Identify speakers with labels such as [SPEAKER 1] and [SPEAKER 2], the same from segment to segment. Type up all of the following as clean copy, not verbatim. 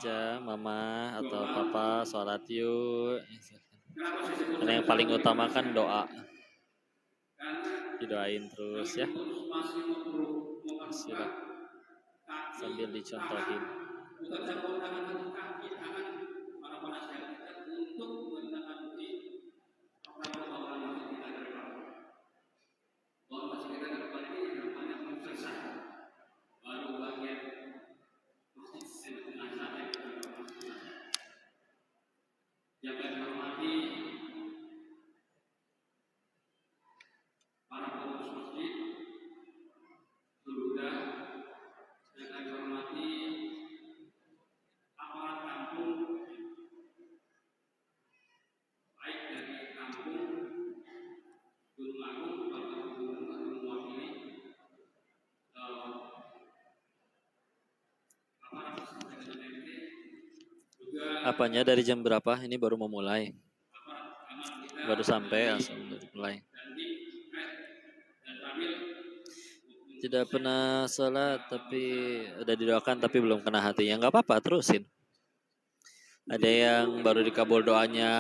[SPEAKER 1] aja, mama atau papa, sholat yuk. Karena yang paling utama kan doa. Didoain terus ya. Bismillah. Sambil dicontohin.
[SPEAKER 2] Yang kami hormati para pengurus masjid, sudah yang kami hormati aparat kampung, baik dari kampung Gunung Agung, Bapak Gubernur akan mewakili aparat peserta MT.
[SPEAKER 1] Apanya dari jam berapa? Ini baru mau mulai. Baru sampai langsung mulai. Tidak pernah sholat tapi udah didoakan tapi belum kena hatinya. Nggak apa-apa, terusin. Ada yang baru dikabul doanya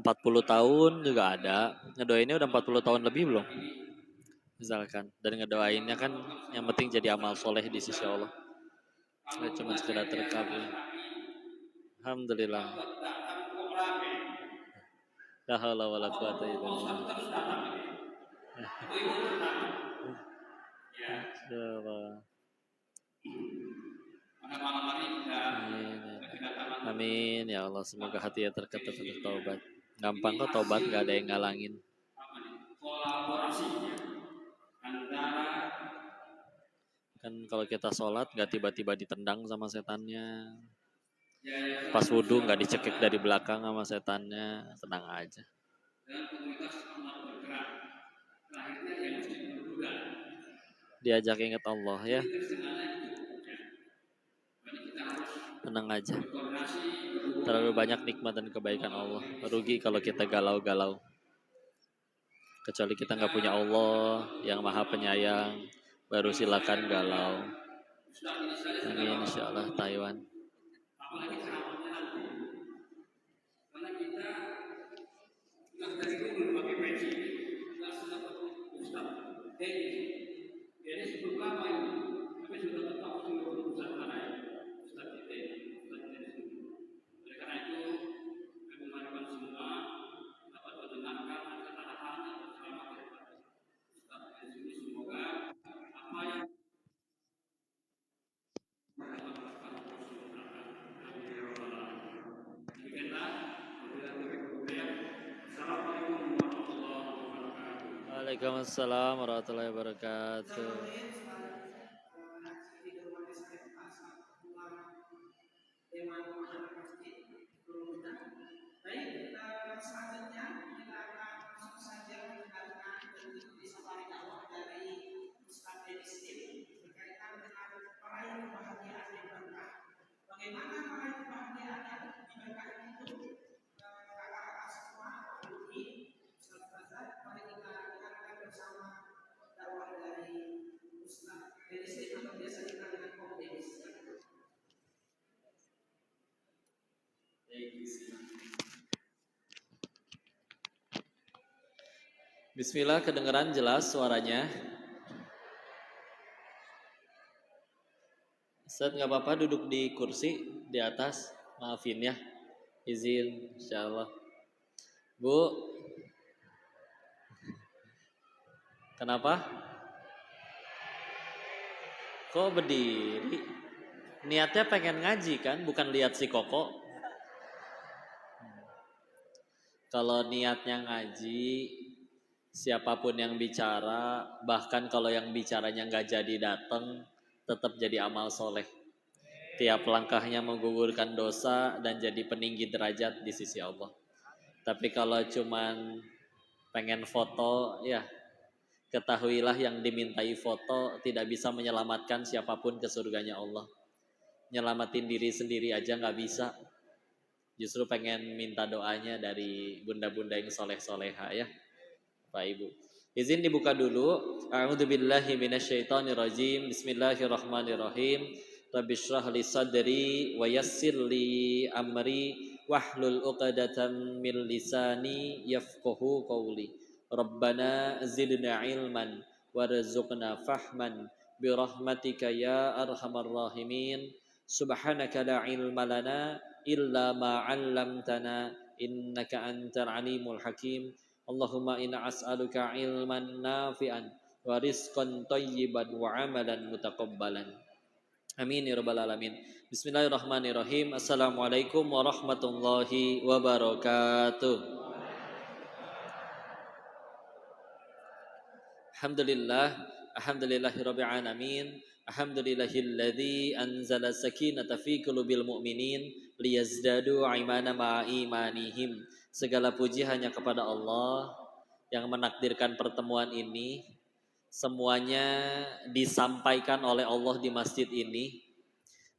[SPEAKER 1] 40 tahun juga ada. Ngedoainnya udah 40 tahun lebih belum? Misalkan. Dan ngedoainnya kan yang penting jadi amal soleh di sisi Allah. Nggak cuma sekedar terkabul. Alhamdulillah. La haula wala quwata illa billah. Amin ya Allah, semoga hatinya terketuk untuk taubat. Gampang kok taubat, nggak ada yang ngalangin. Kan kalau kita sholat nggak tiba-tiba ditendang sama setannya. Pas wudhu nggak dicekik dari belakang sama setannya, tenang aja. Diajak ingat Allah ya. Tenang aja. Terlalu banyak nikmat dan kebaikan Allah. Rugi kalau kita galau-galau. Kecuali kita nggak punya Allah yang maha penyayang, baru silakan galau. Amin insyaallah Taiwan.
[SPEAKER 2] Karena kita dari dulu pakai peci, nggak sudah Ustaz. Jadi sebelum lama ini, tapi sudah tetap seluruh Ustaz mana ya? Ustaz kita di sini. Oleh karena itu, kami mengharapkan semua dapat mendengarkan kata-kata bersama Ustaz di sini. Semoga apa yang
[SPEAKER 1] Waalaikumsalam warahmatullahi wabarakatuh.
[SPEAKER 2] Baik, selanjutnya kita akan langsung saja mendengarkan dan ikuti safari dakwah dari Ustaz Edistin berkaitan dengan peraih kebahagiaan yang berkah. Bagaimana meraih kebahagiaan yang berkah itu? Kakak-kakak semua, Budi, Ustaz Bazar, mari kita dengarkan bersama dakwah dari Ustaz Edistin atau biasa dikenal dengan Om Dedis.
[SPEAKER 1] Bismillah, kedengeran jelas suaranya. Ustaz nggak apa-apa duduk di kursi di atas, maafin ya, izin insyaallah. Bu, kenapa? Kok berdiri? Niatnya pengen ngaji kan, bukan lihat si Koko. Kalau niatnya ngaji, siapapun yang bicara, bahkan kalau yang bicaranya nggak jadi datang, tetap jadi amal soleh. Tiap langkahnya menggugurkan dosa dan jadi peninggi derajat di sisi Allah. Tapi kalau cuman pengen foto, ya ketahuilah yang dimintai foto tidak bisa menyelamatkan siapapun ke surganya Allah. Nyelamatin diri sendiri aja nggak bisa. Justru pengen minta doanya dari bunda-bunda yang soleh-soleha ya, Pak Ibu. Izin dibuka dulu. A'udzubillahi minasyaitonirrajim. Bismillahirrahmanirrahim. Rabbi shrah li sadri wa yassir li amri wahlul 'uqdatam min lisani yafqahu qawli. Rabbana zidna ilman warzuqna fahman bi rahmatika ya arhamar rahimin. Subhanaka la ilma lana illa ma 'allamtana innaka antal alimul hakim. Allahumma inna as'aluka ilman nafi'an wa rizqan thayyiban wa amalan mutaqabbalan. Amin ya rabbal alamin. Bismillahirrahmanirrahim. Assalamualaikum warahmatullahi wabarakatuh. Alhamdulillahirabbil alamin. Alhamdulillahilladzi anzala sakinata fi qulubil mu'minin liyazdadu imana ma'a imanihim. Segala puji hanya kepada Allah yang menakdirkan pertemuan ini. Semuanya disampaikan oleh Allah di masjid ini.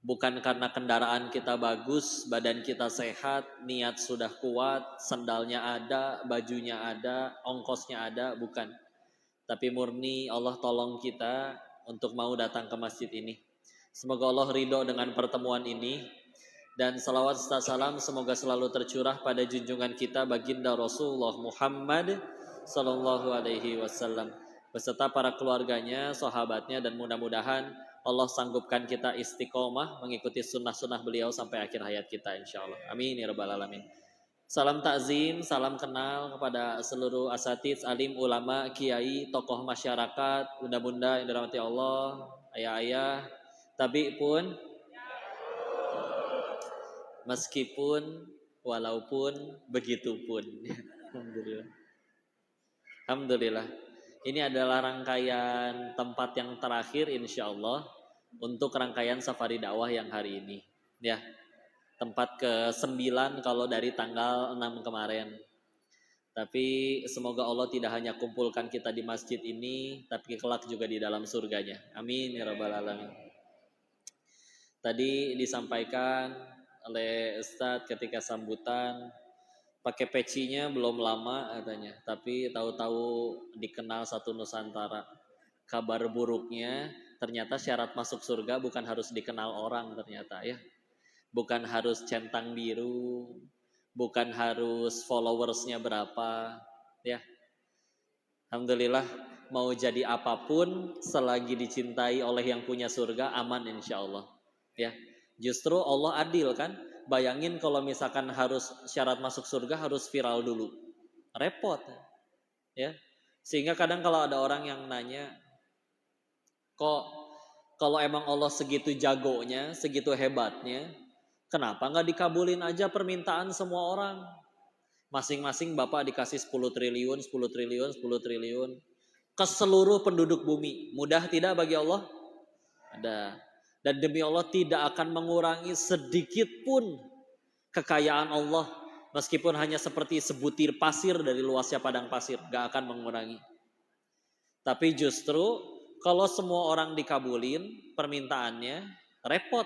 [SPEAKER 1] Bukan karena kendaraan kita bagus, badan kita sehat, niat sudah kuat, sendalnya ada, bajunya ada, ongkosnya ada, bukan. Tapi murni Allah tolong kita untuk mau datang ke masjid ini. Semoga Allah ridho dengan pertemuan ini. Dan salawat serta salam semoga selalu tercurah pada junjungan kita baginda Rasulullah Muhammad sallallahu alaihi wasallam beserta para keluarganya, sahabatnya, dan mudah-mudahan Allah sanggupkan kita istiqomah mengikuti sunnah-sunnah beliau sampai akhir hayat kita insyaallah. Amin ya rabbal alamin. Salam takzim, salam kenal kepada seluruh asatidz, alim, ulama, kiai, tokoh masyarakat, bunda-bunda yang dirahmati Allah, ayah-ayah, tabi pun, meskipun, walaupun, begitupun. Alhamdulillah. Alhamdulillah. Ini adalah rangkaian tempat yang terakhir insya Allah untuk rangkaian safari dakwah yang hari ini. Ya, tempat ke-9 kalau dari tanggal 6 kemarin. Tapi semoga Allah tidak hanya kumpulkan kita di masjid ini, tapi kelak juga di dalam surganya. Amin ya rabbal alamin. Tadi disampaikan oleh Ustadz ketika sambutan, pakai pecinya belum lama katanya, tapi tahu-tahu dikenal satu Nusantara. Kabar buruknya ternyata syarat masuk surga bukan harus dikenal orang ternyata ya. Bukan harus centang biru, bukan harus followersnya berapa ya. Alhamdulillah mau jadi apapun selagi dicintai oleh yang punya surga aman insya Allah ya. Justru Allah adil kan. Bayangin kalau misalkan harus syarat masuk surga harus viral dulu, repot ya. Sehingga kadang kalau ada orang yang nanya, kok kalau emang Allah segitu jagonya, segitu hebatnya, kenapa nggak dikabulin aja permintaan semua orang? Masing-masing Bapak dikasih 10 triliun, 10 triliun, 10 triliun ke seluruh penduduk bumi. Mudah tidak bagi Allah? Ada. Dan demi Allah tidak akan mengurangi sedikit pun kekayaan Allah. Meskipun hanya seperti sebutir pasir dari luasnya padang pasir. Gak akan mengurangi. Tapi justru kalau semua orang dikabulin permintaannya repot.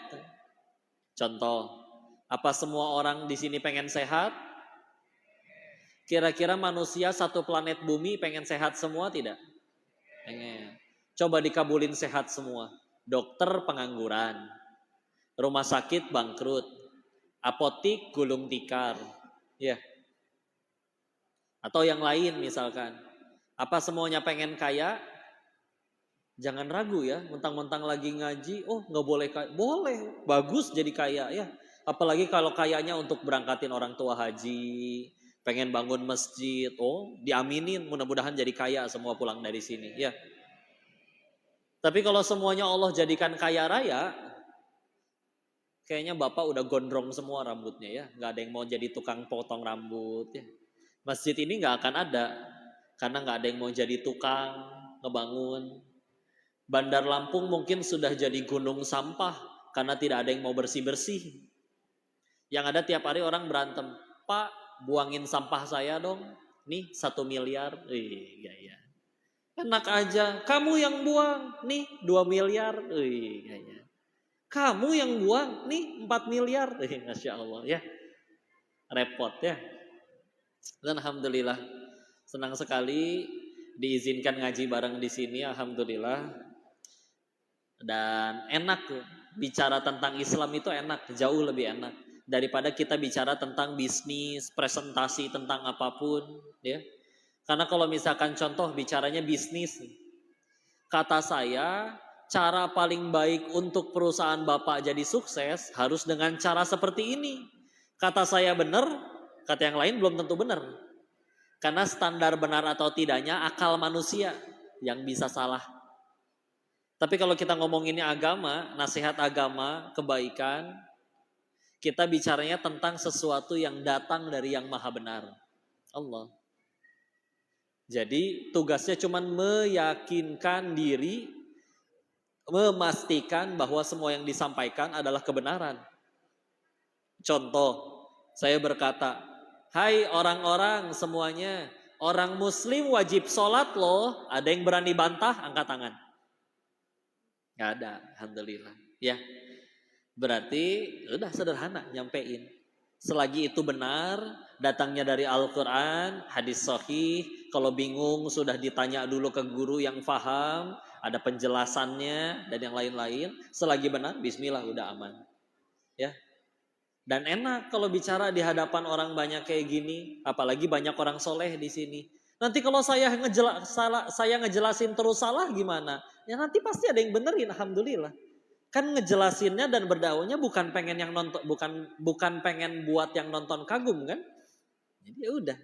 [SPEAKER 1] Contoh, apa semua orang di sini pengen sehat? Kira-kira manusia satu planet bumi pengen sehat semua tidak? Pengen. Coba dikabulin sehat semua. Dokter pengangguran, rumah sakit bangkrut, apotik gulung tikar, ya. Atau yang lain misalkan. Apa semuanya pengen kaya? Jangan ragu ya, mentang-mentang lagi ngaji, oh nggak boleh kaya. Boleh, bagus jadi kaya ya. Apalagi kalau kayanya untuk berangkatin orang tua haji, pengen bangun masjid, oh diaminin, mudah-mudahan jadi kaya semua pulang dari sini, ya. Tapi kalau semuanya Allah jadikan kaya raya, kayaknya Bapak udah gondrong semua rambutnya ya. Gak ada yang mau jadi tukang potong rambut ya. Masjid ini gak akan ada, karena gak ada yang mau jadi tukang ngebangun. Bandar Lampung mungkin sudah jadi gunung sampah, karena tidak ada yang mau bersih-bersih. Yang ada tiap hari orang berantem, Pak buangin sampah saya dong, nih 1 miliar. Iya. Enak aja, kamu yang buang, nih 2 miliar. Kayaknya. Kamu yang buang, nih 4 miliar. Masya Allah ya. Repot ya. Dan Alhamdulillah, senang sekali diizinkan ngaji bareng di sini. Alhamdulillah. Dan enak Bicara tentang Islam itu enak, jauh lebih enak daripada kita bicara tentang bisnis, presentasi tentang apapun, ya. Karena kalau misalkan contoh bicaranya bisnis, kata saya, cara paling baik untuk perusahaan Bapak jadi sukses harus dengan cara seperti ini. Kata saya benar, kata yang lain belum tentu benar. Karena standar benar atau tidaknya akal manusia yang bisa salah. Tapi kalau kita ngomonginnya agama, nasihat agama, kebaikan, kita bicaranya tentang sesuatu yang datang dari yang maha benar, Allah. Jadi tugasnya cuma meyakinkan diri, memastikan bahwa semua yang disampaikan adalah kebenaran. Contoh, saya berkata, hai orang-orang semuanya, orang muslim wajib sholat loh. Ada yang berani bantah? Angkat tangan. Gak ada, alhamdulillah. Ya, berarti udah sederhana nyampein. Selagi itu benar, datangnya dari Al-Quran, hadis sahih. Kalau bingung sudah ditanya dulu ke guru yang faham, ada penjelasannya dan yang lain-lain. Selagi benar, bismillah udah aman. Ya. Dan enak kalau bicara di hadapan orang banyak kayak gini, apalagi banyak orang soleh di sini. Nanti kalau saya ngejelasin terus salah gimana? Ya nanti pasti ada yang benerin, alhamdulillah. Kan ngejelasinnya dan berdakwahnya bukan pengen yang nonton, bukan pengen buat yang nonton kagum kan? Jadi ya udah.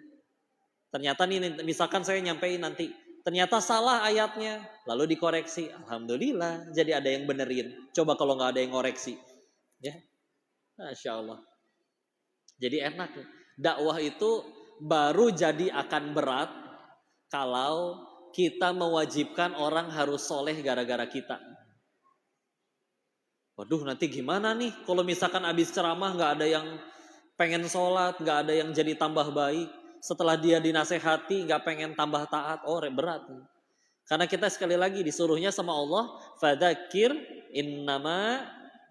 [SPEAKER 1] Ternyata nih misalkan saya nyampein nanti ternyata salah ayatnya, lalu dikoreksi, alhamdulillah. Jadi ada yang benerin. Coba kalau nggak ada yang ngoreksi, ya, masya Allah. Jadi enak. Dakwah itu baru jadi akan berat kalau kita mewajibkan orang harus soleh gara-gara kita. Waduh nanti gimana nih kalau misalkan abis ceramah gak ada yang pengen sholat, gak ada yang jadi tambah baik. Setelah dia dinasehati gak pengen tambah taat, oh berat. Karena kita sekali lagi disuruhnya sama Allah, fadzakir innama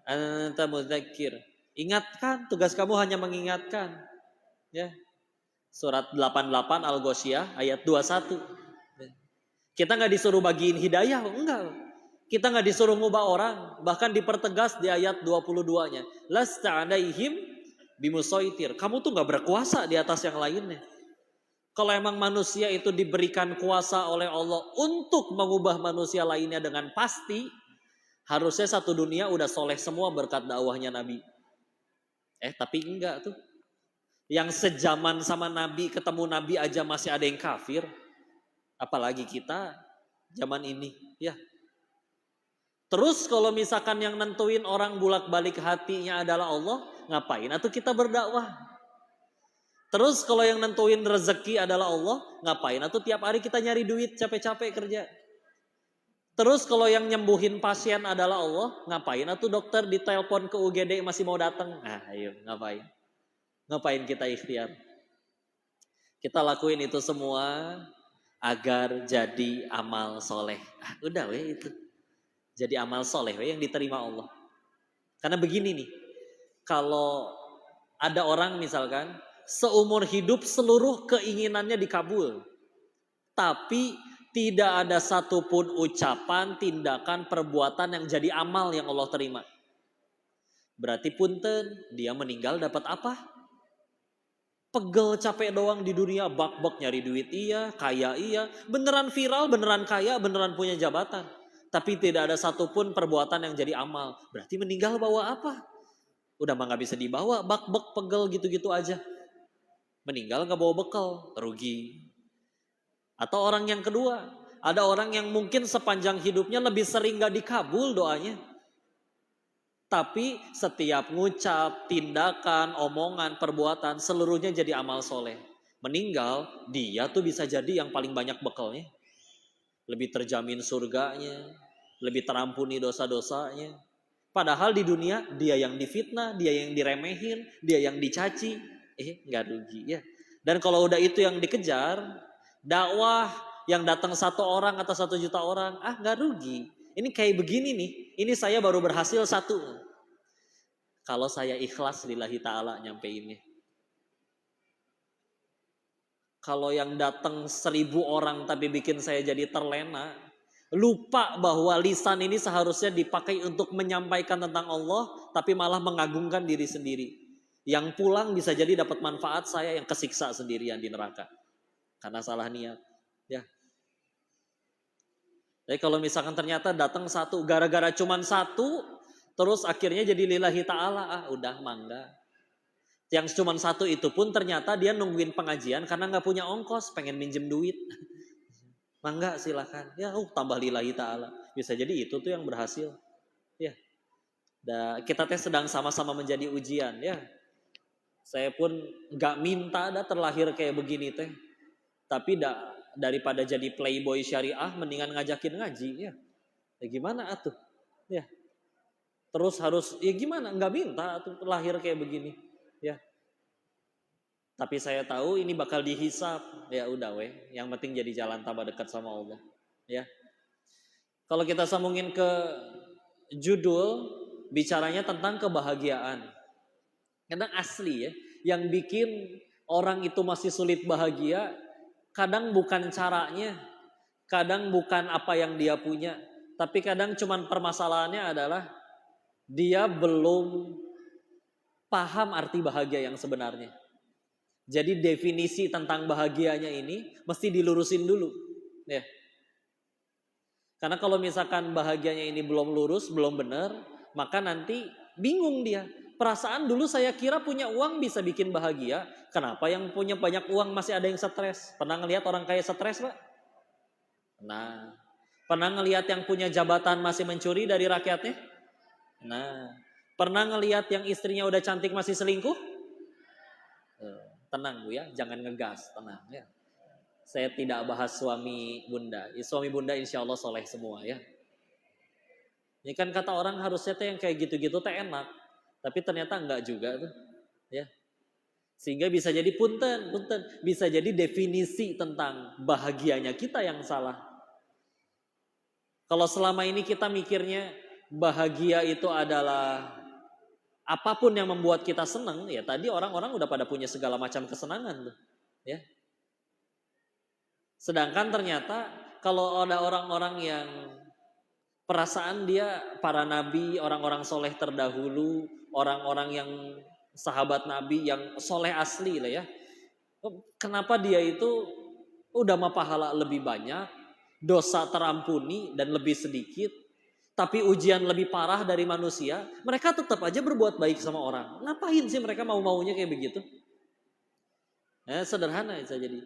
[SPEAKER 1] anta mudzakir. Ingatkan, tugas kamu hanya mengingatkan. Ya. Surat 88 Al-Ghasyiyah ayat 21. Kita gak disuruh bagiin hidayah, enggak. Kita nggak disuruh ngubah orang, bahkan dipertegas di ayat 22-nya. Lasta 'alaihim bimusaitir. Kamu tuh nggak berkuasa di atas yang lainnya. Kalau emang manusia itu diberikan kuasa oleh Allah untuk mengubah manusia lainnya dengan pasti, harusnya satu dunia udah soleh semua berkat dakwahnya Nabi. Tapi enggak tuh. Yang sejaman sama Nabi, ketemu Nabi aja masih ada yang kafir. Apalagi kita zaman ini, ya. Terus kalau misalkan yang nentuin orang bulak-balik hatinya adalah Allah, ngapain atau kita berdakwah? Terus kalau yang nentuin rezeki adalah Allah, ngapain atau tiap hari kita nyari duit capek-capek kerja? Terus kalau yang nyembuhin pasien adalah Allah, ngapain atau dokter ditelepon ke UGD masih mau datang? Nah, ayo ngapain? Ngapain kita ikhtiar? Kita lakuin itu semua agar jadi amal soleh. Udah weh itu. Jadi amal soleh yang diterima Allah. Karena begini nih, kalau ada orang misalkan seumur hidup seluruh keinginannya dikabul, tapi tidak ada satupun ucapan, tindakan, perbuatan yang jadi amal yang Allah terima. Berarti punten, dia meninggal dapat apa? Pegel capek doang di dunia, bak-bak nyari duit iya, kaya iya, beneran viral, beneran kaya, beneran punya jabatan. Tapi tidak ada satupun perbuatan yang jadi amal. Berarti meninggal bawa apa? Udah mah gak bisa dibawa, bak-bak pegel gitu-gitu aja. Meninggal gak bawa bekal, rugi. Atau orang yang kedua, ada orang yang mungkin sepanjang hidupnya lebih sering gak dikabul doanya. Tapi setiap ngucap, tindakan, omongan, perbuatan, seluruhnya jadi amal soleh. Meninggal, dia tuh bisa jadi yang paling banyak bekalnya. Lebih terjamin surganya, lebih terampuni dosa-dosanya. Padahal di dunia dia yang difitnah, dia yang diremehin, dia yang dicaci. Gak rugi ya. Dan kalau udah itu yang dikejar, dakwah yang datang 1 orang atau 1 juta orang, gak rugi. Ini kayak begini nih, ini saya baru berhasil 1. Kalau saya ikhlas lillahi ta'ala nyampeinnya. Kalau yang datang 1000 orang tapi bikin saya jadi terlena, Lupa bahwa lisan ini seharusnya dipakai untuk menyampaikan tentang Allah, tapi malah mengagungkan diri sendiri. Yang pulang bisa jadi dapat manfaat, saya yang kesiksa sendirian di neraka karena salah niat. Ya. Jadi kalau misalkan ternyata datang satu, gara-gara cuman satu, terus akhirnya jadi lillahi ta'ala, udah mangga. Yang cuman satu itu pun ternyata dia nungguin pengajian karena nggak punya ongkos, pengen minjem duit. Mangga silakan. Ya, tambah lillahi ta'ala. Bisa jadi itu tuh yang berhasil. Ya. Kita teh sedang sama-sama menjadi ujian, ya. Saya pun nggak minta terlahir kayak begini teh. Tapi daripada jadi playboy syariah, mendingan ngajakin ngaji, ya. Ya gimana atuh? Ya. Terus harus, ya gimana? Nggak minta atuh lahir kayak begini, ya. Tapi saya tahu ini bakal dihisap. Ya udah weh, yang penting jadi jalan tambah dekat sama Allah, ya. Kalau kita sambungin ke judul, bicaranya tentang kebahagiaan. Kadang asli ya, yang bikin orang itu masih sulit bahagia, kadang bukan caranya, kadang bukan apa yang dia punya, tapi kadang cuman permasalahannya adalah dia belum paham arti bahagia yang sebenarnya. Jadi definisi tentang bahagianya ini mesti dilurusin dulu, ya. Karena kalau misalkan bahagianya ini belum lurus, belum benar, maka nanti bingung dia. Perasaan dulu saya kira punya uang bisa bikin bahagia. Kenapa yang punya banyak uang masih ada yang stres? Pernah ngelihat orang kaya stres, Pak? Nah, pernah ngelihat yang punya jabatan masih mencuri dari rakyatnya? Nah, pernah ngelihat yang istrinya udah cantik masih selingkuh? Tenang Bu ya, jangan ngegas, tenang ya. Saya tidak bahas suami bunda. Suami bunda insya Allah soleh semua ya. Ini kan kata orang harusnya yang kayak gitu-gitu enak. Tapi ternyata enggak juga tuh. Ya. Sehingga bisa jadi punten. Bisa jadi definisi tentang bahagianya kita yang salah. Kalau selama ini kita mikirnya bahagia itu adalah apapun yang membuat kita senang, ya tadi orang-orang udah pada punya segala macam kesenangan tuh. Ya. Sedangkan ternyata kalau ada orang-orang yang perasaan dia para nabi, orang-orang soleh terdahulu, orang-orang yang sahabat nabi yang soleh asli lah ya. Kenapa dia itu udah mah pahala lebih banyak, dosa terampuni dan lebih sedikit, tapi ujian lebih parah dari manusia, mereka tetap aja berbuat baik sama orang. Ngapain sih mereka mau-maunya kayak begitu? Sederhana saja jadi.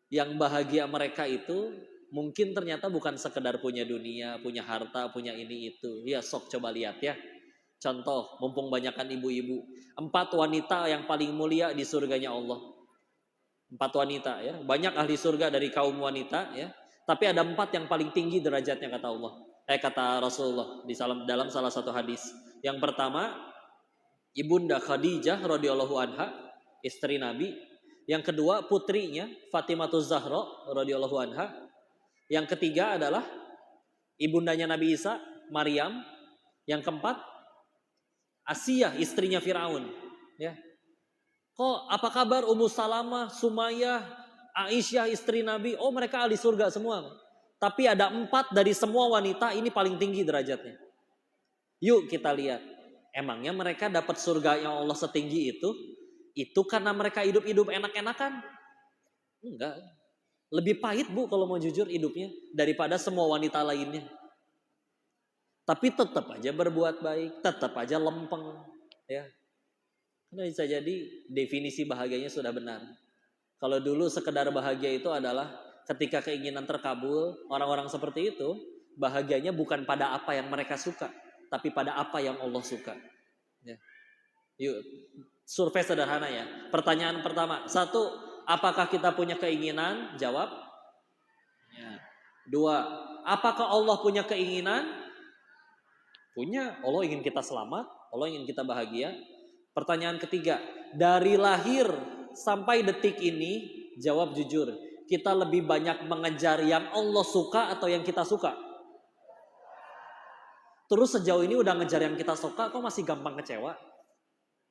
[SPEAKER 1] Yang bahagia mereka itu mungkin ternyata bukan sekedar punya dunia, punya harta, punya ini itu. Ya sok coba lihat ya. Contoh, mumpung banyakkan ibu-ibu. 4 wanita yang paling mulia di surganya Allah. 4 wanita ya. Banyak ahli surga dari kaum wanita ya. Tapi ada 4 yang paling tinggi derajatnya kata Allah. Kata Rasulullah dalam salah satu hadis. Yang pertama, Ibunda Khadijah radhiyallahu anha, istri Nabi. Yang kedua putrinya Fatimah Zahra radhiyallahu anha. Yang ketiga adalah ibundanya Nabi Isa, Maryam. Yang keempat Asiyah, istrinya Firaun. Ya. Kok apa kabar Ummu Salamah, Sumayyah, Aisyah istri Nabi? Oh mereka ahli surga semua. Tapi ada 4 dari semua wanita ini paling tinggi derajatnya. Yuk kita lihat. Emangnya mereka dapat surga yang Allah setinggi itu karena mereka hidup enak-enakan? Enggak. Lebih pahit Bu kalau mau jujur hidupnya daripada semua wanita lainnya. Tapi tetap aja berbuat baik, tetap aja lempeng. Ya. Karena bisa jadi definisi bahagianya sudah benar. Kalau dulu sekedar bahagia itu adalah ketika keinginan terkabul, orang-orang seperti itu bahagianya bukan pada apa yang mereka suka, tapi pada apa yang Allah suka. Ya. Yuk, survei sederhana ya. Pertanyaan pertama, 1, apakah kita punya keinginan? Jawab. Ya. 2, apakah Allah punya keinginan? Punya. Allah ingin kita selamat, Allah ingin kita bahagia. Pertanyaan ketiga, dari lahir sampai detik ini, jawab jujur, kita lebih banyak mengejar yang Allah suka atau yang kita suka? Terus sejauh ini udah ngejar yang kita suka, kok masih gampang kecewa?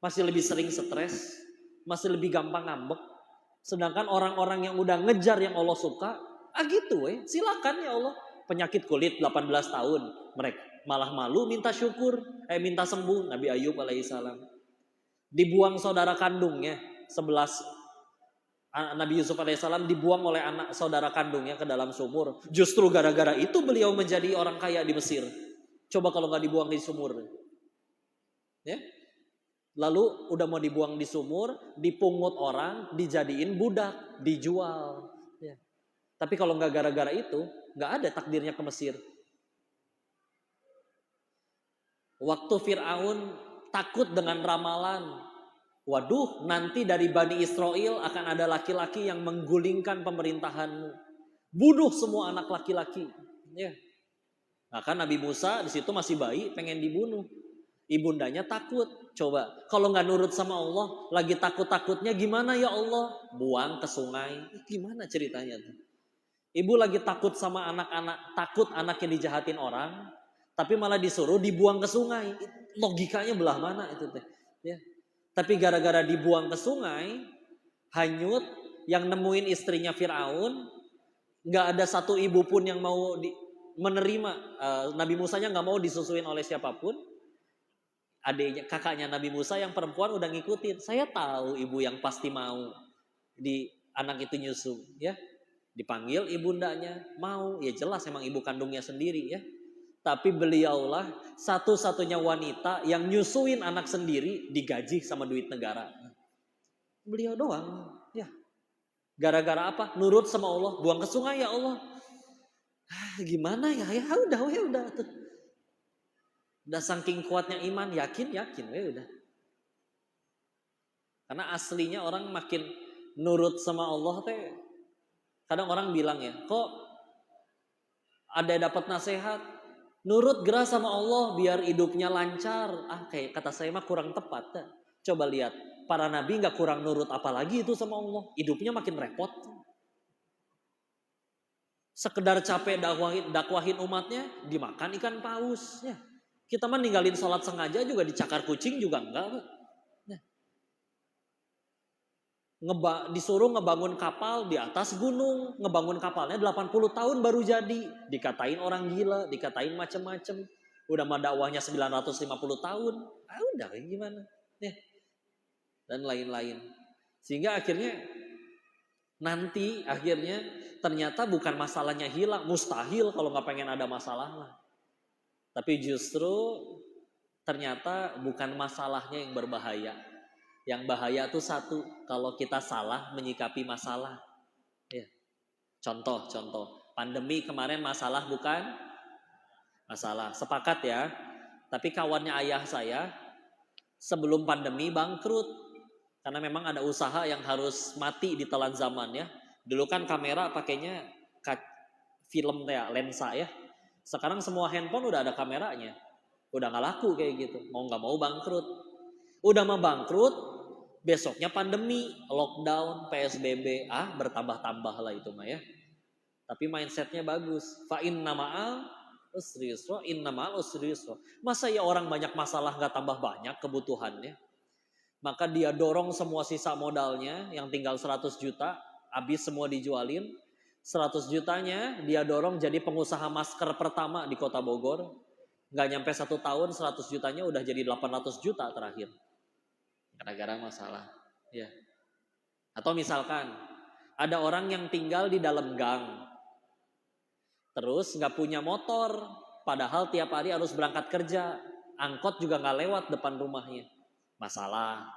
[SPEAKER 1] Masih lebih sering stres? Masih lebih gampang ngambek? Sedangkan orang-orang yang udah ngejar yang Allah suka, gitu silakan ya Allah. penyakit kulit 18 tahun. Mereka malah malu minta syukur, minta sembuh. Nabi Ayub alaihissalam. Dibuang saudara kandungnya, 11 Nabi Yusuf alaihissalam dibuang oleh anak saudara kandungnya ke dalam sumur. Justru gara-gara itu beliau menjadi orang kaya di Mesir. Coba kalau nggak dibuang di sumur. Ya. Lalu udah mau dibuang di sumur, dipungut orang, dijadiin budak, dijual. Ya. Tapi kalau nggak gara-gara itu, nggak ada takdirnya ke Mesir. Waktu Fir'aun takut dengan ramalan, waduh, nanti dari Bani Israel akan ada laki-laki yang menggulingkan pemerintahanmu. Bunuh semua anak laki-laki. Ya. Nah kan Nabi Musa di situ masih bayi, pengen dibunuh. Ibundanya takut. Coba, kalau nggak nurut sama Allah, lagi takut-takutnya gimana ya Allah? Buang ke sungai. Gimana ceritanya tuh? Ibu lagi takut sama anak-anak, takut anaknya dijahatin orang, tapi malah disuruh dibuang ke sungai. Logikanya belah mana itu teh? Ya. Tapi gara-gara dibuang ke sungai, hanyut, yang nemuin istrinya Fir'aun, nggak ada satu ibu pun yang mau menerima. Nabi Musanya nggak mau disusuin oleh siapapun. Adiknya, kakaknya Nabi Musa yang perempuan udah ngikutin. Saya tahu ibu yang pasti mau di anak itu nyusu, ya. Dipanggil ibundanya, mau, ya jelas emang ibu kandungnya sendiri, ya. Tapi beliaulah satu-satunya wanita yang nyusuin anak sendiri digaji sama duit negara. Beliau doang, ya. Gara-gara apa? Nurut sama Allah, buang ke sungai ya Allah. Gimana ya? Ya udah. Udah saking kuatnya iman, yakin, ya udah. Karena aslinya orang makin nurut sama Allah teh. Kadang orang bilang ya, kok ada dapat nasihat, nurut gerah sama Allah biar hidupnya lancar. Kayak kata saya mah kurang tepat. Dah. Coba lihat, para nabi nggak kurang nurut apalagi itu sama Allah. Hidupnya makin repot. Sekedar capek dakwahin umatnya, dimakan ikan paus. Ya. Kita mah ninggalin sholat sengaja juga dicakar kucing juga enggak. Ya. Disuruh ngebangun kapal di atas gunung, ngebangun kapalnya 80 tahun baru jadi, dikatain orang gila, dikatain macem-macem, udah mah dakwahnya 950 tahun, udah gimana, ya. Dan lain-lain, sehingga akhirnya ternyata bukan masalahnya hilang, mustahil kalau nggak pengen ada masalah lah, tapi justru ternyata bukan masalahnya yang berbahaya. Yang bahaya tuh satu, kalau kita salah menyikapi masalah. Ya. Contoh, pandemi kemarin masalah bukan? Masalah, sepakat ya. Tapi kawannya ayah saya sebelum pandemi bangkrut. Karena memang ada usaha yang harus mati di telan zaman ya. Dulu kan kamera pakainya film ya, lensa ya. Sekarang semua handphone udah ada kameranya. Udah gak laku kayak gitu, mau gak mau bangkrut. Udah mah bangkrut, besoknya pandemi, lockdown, PSBB, bertambah-tambah lah itu mah ya. Tapi mindsetnya bagus. Fa inna ma'al usri yusra, inna ma'al usri yusra. Masa ya orang banyak masalah gak tambah banyak kebutuhannya? Maka dia dorong semua sisa modalnya yang tinggal 100 juta, habis semua dijualin. 100 jutanya dia dorong jadi pengusaha masker pertama di kota Bogor. Gak nyampe 1 tahun 100 jutanya udah jadi 800 juta terakhir. Gara-gara masalah, ya. Atau misalkan ada orang yang tinggal di dalam gang, terus nggak punya motor, padahal tiap hari harus berangkat kerja, angkot juga nggak lewat depan rumahnya, masalah.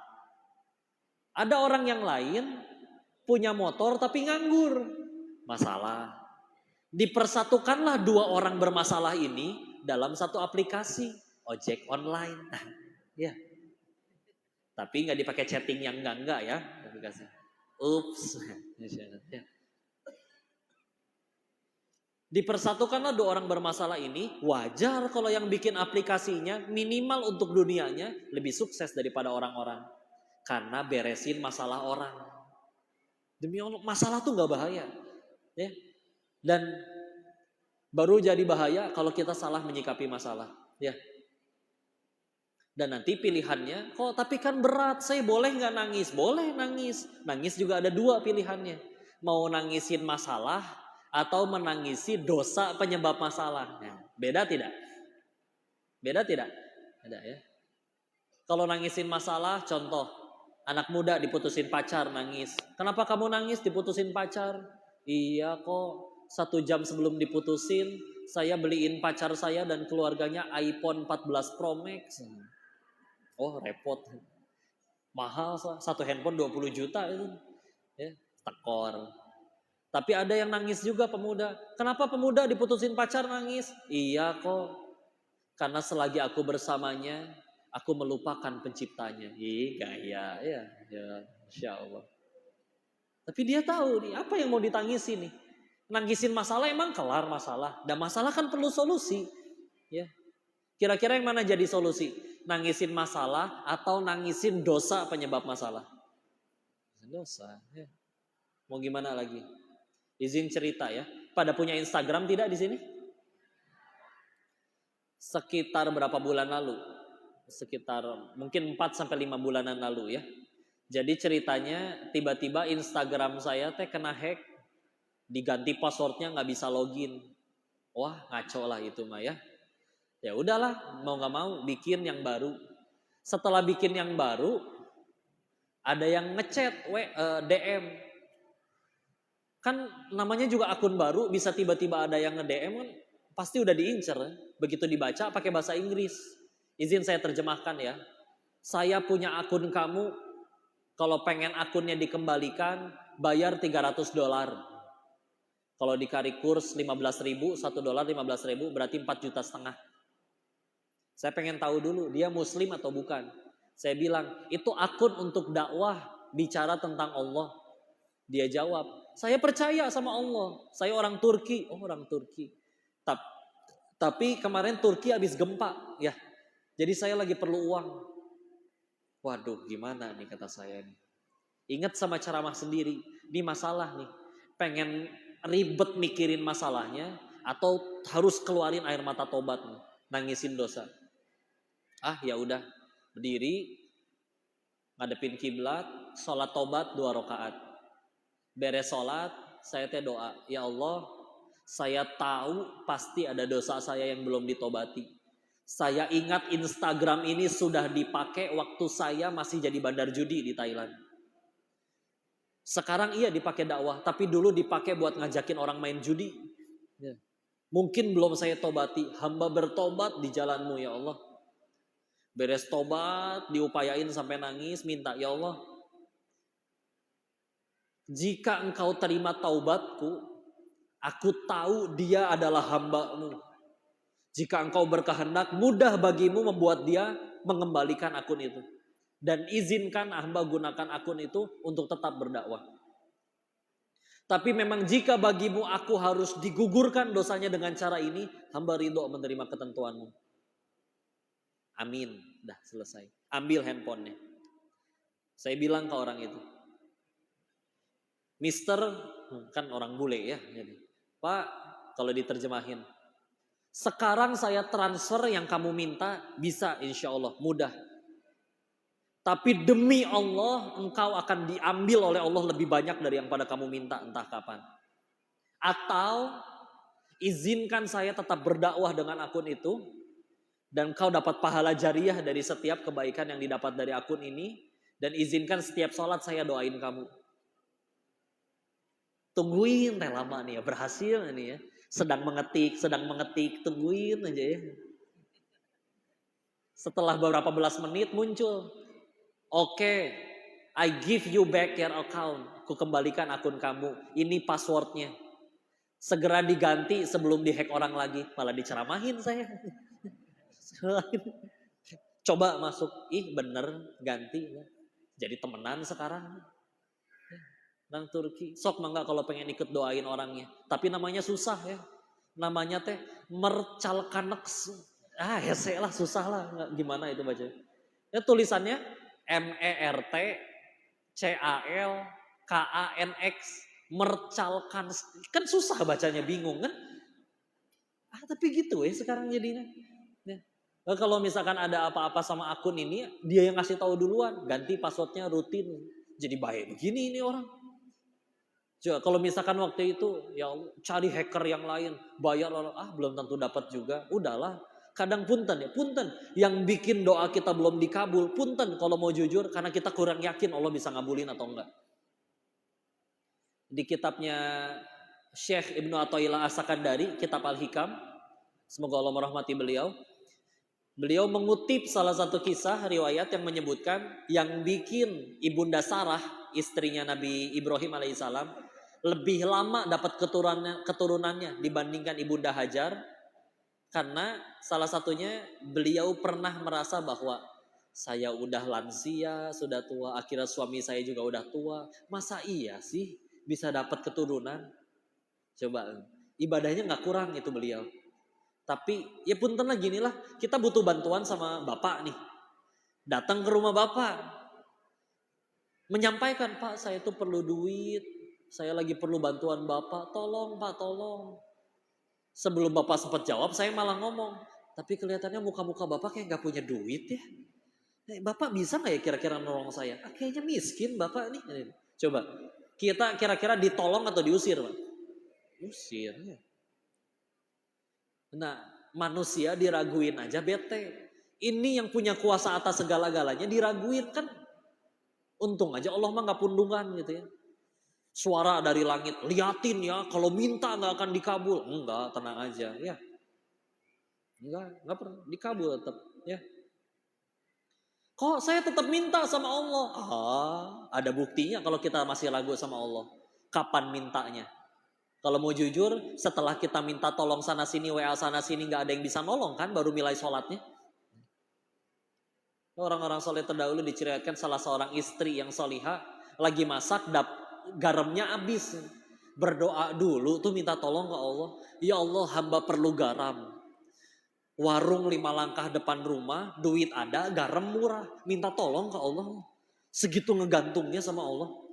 [SPEAKER 1] Ada orang yang lain punya motor tapi nganggur, masalah. Dipersatukanlah 2 orang bermasalah ini dalam satu aplikasi ojek online, ya. Tapi nggak dipakai chatting yang enggak ya aplikasi. Ups. Dipersatukanlah 2 orang bermasalah ini. Wajar kalau yang bikin aplikasinya minimal untuk dunianya lebih sukses daripada orang-orang. Karena beresin masalah orang. Demi Allah, masalah tuh nggak bahaya. Ya. Dan baru jadi bahaya kalau kita salah menyikapi masalah. Ya. Dan nanti pilihannya, kok tapi kan berat, saya boleh nggak nangis? Boleh nangis. Nangis juga ada 2 pilihannya. Mau nangisin masalah atau menangisi dosa penyebab masalah. Nah, beda tidak? Beda tidak? Beda ya. Kalau nangisin masalah, contoh, anak muda diputusin pacar, nangis. Kenapa kamu nangis diputusin pacar? Iya kok, 1 jam sebelum diputusin, saya beliin pacar saya dan keluarganya iPhone 14 Pro Max. Oh repot. Mahal, satu handphone 20 juta itu. Ya, tekor. Tapi ada yang nangis juga pemuda. Kenapa pemuda diputusin pacar nangis? Iya kok, karena selagi aku bersamanya, aku melupakan penciptanya. Ih, gaya ya, Masya Allah. Tapi dia tahu nih, apa yang mau ditangisi nih. Nangisin masalah emang kelar masalah. Dan masalah kan perlu solusi. Ya. Kira-kira yang mana jadi solusi? Nangisin masalah atau nangisin dosa penyebab masalah? Dosa. Ya. Mau gimana lagi? Izin cerita ya. Pada punya Instagram tidak di sini? Sekitar berapa bulan lalu? Sekitar mungkin 4 sampai 5 bulanan lalu ya. Jadi ceritanya tiba-tiba Instagram saya kena hack, diganti passwordnya nggak bisa login. Wah ngaco lah itu mah ya. Ya udahlah, mau nggak mau bikin yang baru. Setelah bikin yang baru, ada yang ngechat, DM. Kan namanya juga akun baru, bisa tiba-tiba ada yang nge-DM kan pasti udah diincer. Begitu dibaca pakai bahasa Inggris. Izin saya terjemahkan ya. Saya punya akun kamu, kalau pengen akunnya dikembalikan, bayar $300. Kalau dikali kurs 15.000, $1 15.000 berarti 4,5 juta. Saya pengen tahu dulu dia muslim atau bukan. Saya bilang, itu akun untuk dakwah, bicara tentang Allah. Dia jawab, saya percaya sama Allah. Saya orang Turki. Oh orang Turki. Tapi kemarin Turki habis gempa. Ya, jadi saya lagi perlu uang. Waduh gimana nih kata saya nih. Ingat sama ceramah sendiri. Ini masalah nih. Pengen ribet mikirin masalahnya. Atau harus keluarin air mata tobat nih. Nangisin dosa. Ah ya udah, berdiri, ngadepin kiblat, sholat tobat 2 rakaat. Beres sholat, saya doa, ya Allah, saya tahu pasti ada dosa saya yang belum ditobati. Saya ingat Instagram ini sudah dipakai waktu saya masih jadi bandar judi di Thailand. Sekarang iya dipakai dakwah, tapi dulu dipakai buat ngajakin orang main judi. Mungkin belum saya tobati, hamba bertobat di jalanmu ya Allah. Beres tobat, diupayain sampai nangis, minta ya Allah, jika engkau terima taubatku, aku tahu dia adalah hamba-Mu. Jika engkau berkehendak, mudah bagimu membuat dia mengembalikan akun itu. Dan izinkan hamba gunakan akun itu untuk tetap berdakwah. Tapi memang jika bagimu aku harus digugurkan dosanya dengan cara ini, hamba ridho menerima ketentuanmu. Amin. Dah selesai. Ambil handphonenya. Saya bilang ke orang itu, Mister, kan orang bule ya. Jadi, Pak, kalau diterjemahin, sekarang saya transfer yang kamu minta, bisa insya Allah, mudah. Tapi demi Allah, engkau akan diambil oleh Allah lebih banyak dari yang pada kamu minta, entah kapan. Atau, izinkan saya tetap berdakwah dengan akun itu, dan kau dapat pahala jariah dari setiap kebaikan yang didapat dari akun ini, dan izinkan setiap sholat saya doain kamu. Tungguin lama nih ya, berhasil nih ya. Sedang mengetik, tungguin aja ya. Setelah beberapa belas menit muncul, Oke, I give you back your account. Ku kembalikan akun kamu. Ini passwordnya. Segera diganti sebelum dihack orang lagi. Malah diceramahin saya. Coba masuk, bener ganti. Jadi temenan sekarang. Nang Turki, sok mangga kalau pengen ikut doain orangnya. Tapi namanya susah ya. Namanya Mercalkaneks. Ya saya lah susah lah. Gimana itu baca? Ya tulisannya MERTCALKANX. Mercalkaneks. Kan susah bacanya, bingung kan? Tapi gitu ya sekarang jadinya. Ya. Kalau misalkan ada apa-apa sama akun ini, dia yang ngasih tahu duluan. Ganti passwordnya rutin. Jadi baik begini ini orang. Coba kalau misalkan waktu itu ya Allah, cari hacker yang lain, bayar belum tentu dapat juga. Udahlah, kadang punten ya, punten yang bikin doa kita belum dikabul, punten kalau mau jujur karena kita kurang yakin Allah bisa ngabulin atau enggak. Di kitabnya Syekh Ibnu Athaillah As-Sakandari, kitab Al-Hikam, semoga Allah merahmati beliau. Beliau mengutip salah satu kisah riwayat yang menyebutkan yang bikin Ibunda Sarah, istrinya Nabi Ibrahim alaihissalam, lebih lama dapat keturunannya dibandingkan Ibunda Hajar, karena salah satunya beliau pernah merasa bahwa saya udah lansia, sudah tua, akhirnya suami saya juga udah tua, masa iya sih bisa dapat keturunan? Coba, ibadahnya nggak kurang itu beliau. Tapi ya punten lah ginilah, kita butuh bantuan sama bapak nih. Datang ke rumah bapak, menyampaikan, Pak saya tuh perlu duit, saya lagi perlu bantuan bapak, tolong Pak tolong. Sebelum bapak sempat jawab, saya malah ngomong, tapi kelihatannya muka-muka bapak kayak gak punya duit ya. Bapak bisa gak ya kira-kira nolong saya? Kayaknya miskin bapak nih. Coba, kita kira-kira ditolong atau diusir Pak? Usir ya. Nah, manusia diraguin aja bete. Ini yang punya kuasa atas segala-galanya diraguin kan. Untung aja Allah mah gak pundungan gitu ya. Suara dari langit, liatin ya, kalau minta gak akan dikabul. Enggak, tenang aja ya. Enggak pernah dikabul tetap ya. Kok saya tetap minta sama Allah? Ada buktinya kalau kita masih ragu sama Allah. Kapan mintanya? Kalau mau jujur, setelah kita minta tolong sana sini, WA sana sini, gak ada yang bisa nolong kan, baru mulai sholatnya. Orang-orang soleh terdahulu diceritakan salah seorang istri yang solihah, lagi masak, garamnya habis. Berdoa dulu tuh minta tolong ke Allah. Ya Allah, hamba perlu garam. Warung 5 langkah depan rumah, duit ada, garam murah. Minta tolong ke Allah. Segitu ngegantungnya sama Allah.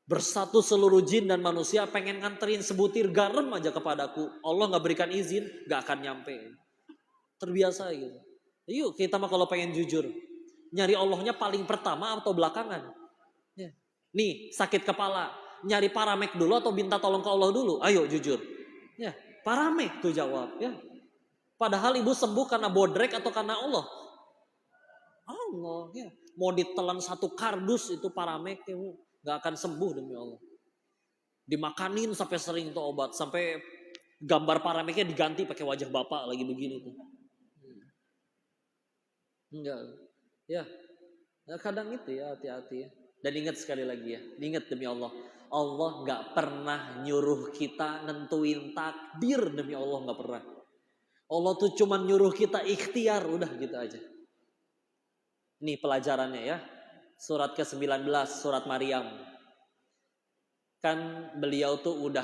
[SPEAKER 1] Bersatu seluruh jin dan manusia pengen nganterin sebutir garam aja kepadaku. Allah gak berikan izin, gak akan nyampe. Terbiasa gitu. Yuk kita mah kalau pengen jujur. Nyari Allahnya paling pertama atau belakangan? Ya. Nih sakit kepala. Nyari paramek dulu atau minta tolong ke Allah dulu? Ayo jujur. Ya, paramek tuh jawab. Ya. Padahal ibu sembuh karena bodrek atau karena Allah? Allah. Ya. Mau ditelan 1 kardus itu paramek ya. Gak akan sembuh demi Allah. Dimakanin sampai sering tuh obat. Sampai gambar parameknya diganti pakai wajah bapak lagi begini tuh. Enggak. Ya. Nah, kadang itu ya hati-hati ya. Dan ingat sekali lagi ya. Ingat demi Allah. Allah gak pernah nyuruh kita nentuin takdir demi Allah. Gak pernah. Allah tuh cuma nyuruh kita ikhtiar. Udah gitu aja. Nih pelajarannya ya. Surat ke-19, surat Maryam. Kan beliau tuh udah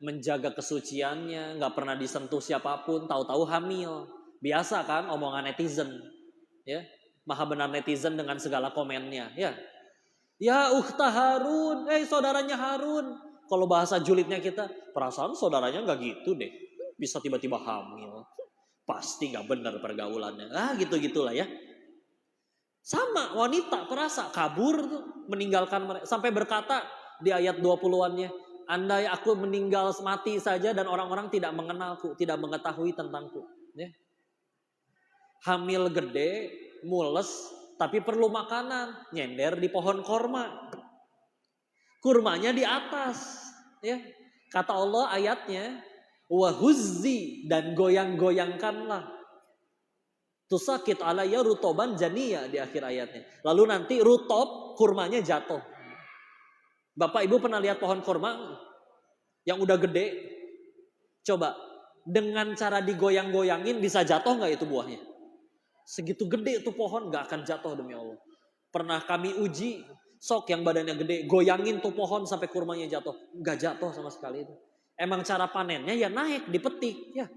[SPEAKER 1] menjaga kesuciannya, gak pernah disentuh siapapun, tahu-tahu hamil. Biasa kan omongan netizen. Ya, maha benar netizen dengan segala komennya. Ya ukhta Harun, saudaranya Harun. Kalau bahasa julidnya kita, perasaan saudaranya gak gitu deh. Bisa tiba-tiba hamil. Pasti gak benar pergaulannya. Gitu-gitulah ya. Sama wanita perasa kabur tuh, meninggalkan mereka sampai berkata di ayat 20-annya, andai aku meninggal mati saja dan orang-orang tidak mengenalku, tidak mengetahui tentangku. Ya. Hamil gede, mules, tapi perlu makanan, nyender di pohon korma. Kurmanya di atas. Ya. Kata Allah ayatnya, wahuzzi dan goyang-goyangkanlah. Tusakit alaya rutoban janiya di akhir ayatnya. Lalu nanti rutob kurmanya jatuh. Bapak ibu pernah lihat pohon kurma yang udah gede? Coba dengan cara digoyang-goyangin bisa jatuh gak itu buahnya? Segitu gede itu pohon gak akan jatuh demi Allah. Pernah kami uji sok yang badannya gede, goyangin tuh pohon sampai kurmanya jatuh. Gak jatuh sama sekali itu. Emang cara panennya ya naik, dipetik ya.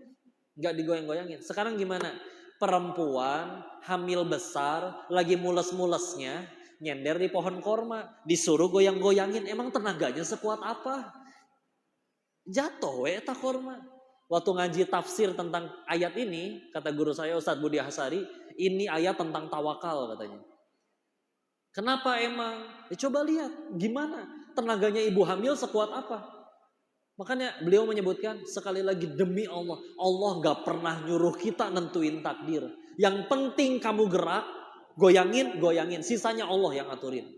[SPEAKER 1] Gak digoyang-goyangin. Sekarang gimana? Perempuan hamil besar lagi mules-mulesnya nyender di pohon korma, disuruh goyang-goyangin, emang tenaganya sekuat apa? Jatuh tak korma. Waktu ngaji tafsir tentang ayat ini, kata guru saya Ustadz Budi Hasari, ini ayat tentang tawakal katanya. Kenapa emang? Coba lihat gimana tenaganya ibu hamil sekuat apa? Makanya beliau menyebutkan sekali lagi, demi Allah, Allah gak pernah nyuruh kita nentuin takdir. Yang penting kamu gerak, goyangin, sisanya Allah yang aturin.